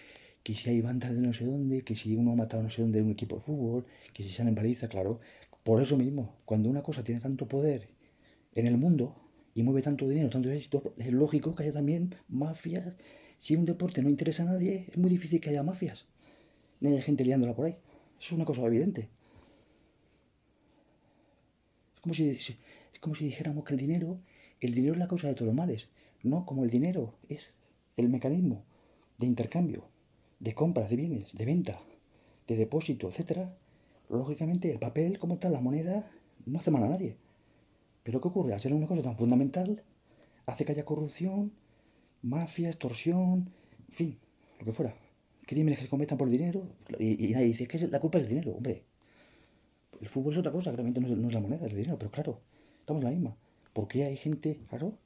que si hay bandas de no sé dónde, que si uno ha matado no sé dónde de un equipo de fútbol, que si salen paliza, claro. Por eso mismo, cuando una cosa tiene tanto poder en el mundo y mueve tanto dinero, tanto éxito, es lógico que haya también mafias. Si un deporte no interesa a nadie, es muy difícil que haya mafias, ni haya gente liándola por ahí. Eso es una cosa evidente. Es como si dijéramos que el dinero es la causa de todos los males. No, como el dinero es el mecanismo de intercambio, de compras de bienes, de venta, de depósito, etcétera. Lógicamente, el papel, como tal, la moneda, no hace mal a nadie. Pero ¿qué ocurre? Al ser una cosa tan fundamental, hace que haya corrupción, mafia, extorsión, en fin, lo que fuera. Crímenes que se cometan por dinero. Y nadie dice que la culpa es el dinero, hombre. El fútbol es otra cosa, claramente no es la moneda, es el dinero, pero claro, estamos en la misma. ¿Por qué hay gente, claro,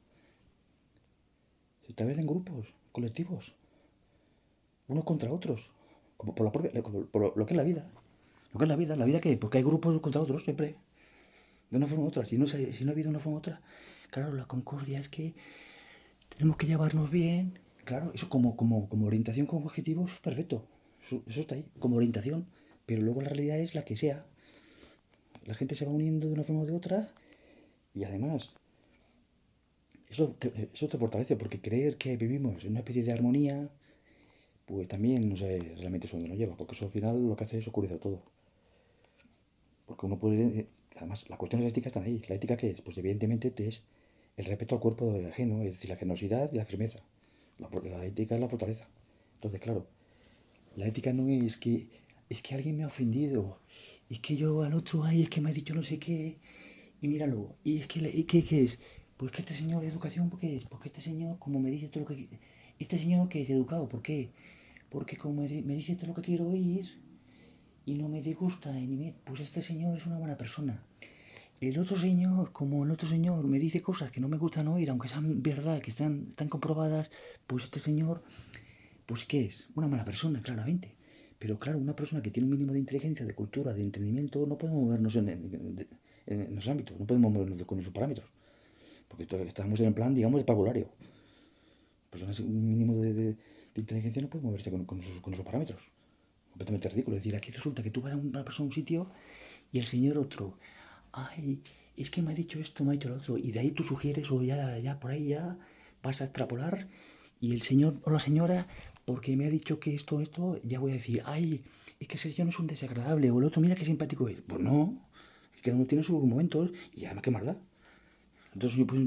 se establecen grupos, colectivos, unos contra otros? Como por, lo que es la vida. Lo que es la vida que, porque hay grupos contra otros siempre, de una forma u otra. Si no ha habido una forma u otra, claro, la concordia es que tenemos que llevarnos bien. Claro, eso como orientación, como objetivo, es perfecto. Eso está ahí, como orientación. Pero luego la realidad es la que sea. La gente se va uniendo de una forma u de otra y además eso te fortalece porque creer que vivimos en una especie de armonía, pues también no sé realmente eso donde nos lleva, porque eso al final lo que hace es oscurecer todo. Porque uno puede. Además, las cuestiones éticas están ahí. ¿La ética qué es? Pues evidentemente es el respeto al cuerpo ajeno, es decir, la generosidad y la firmeza. La ética es la fortaleza. Entonces, claro, la ética no es que. Es que alguien me ha ofendido. Es que yo al otro, ay, es que me ha dicho no sé qué. Y míralo. Y es que, ¿qué es? Pues que este señor de educación, ¿por qué es? Porque este señor, como me dice todo lo que. Este señor que es educado, ¿por qué? Porque como me dice todo lo que quiero oír y no me disgusta, pues este señor es una buena persona. El otro señor, como el otro señor me dice cosas que no me gustan oír, aunque sean verdad, que están comprobadas, pues este señor, pues ¿qué es? Una mala persona, claramente. Pero claro, una persona que tiene un mínimo de inteligencia, de cultura, de entendimiento, no podemos movernos en esos ámbitos, no podemos movernos con esos parámetros. Porque estamos en el plan, digamos, de parvulario. Personas con un mínimo de inteligencia no puede moverse con esos parámetros. Completamente ridículo. Es decir, aquí resulta que tú vas a una persona a un sitio y el señor otro, ay, es que me ha dicho esto, me ha dicho lo otro, y de ahí tú sugieres o ya por ahí ya vas a extrapolar y el señor o la señora, porque me ha dicho que esto, ya voy a decir, ay, es que ese señor no es un desagradable, o el otro, mira qué simpático es. Pues no, es que cada uno tiene sus momentos y además qué maldad. Entonces yo pues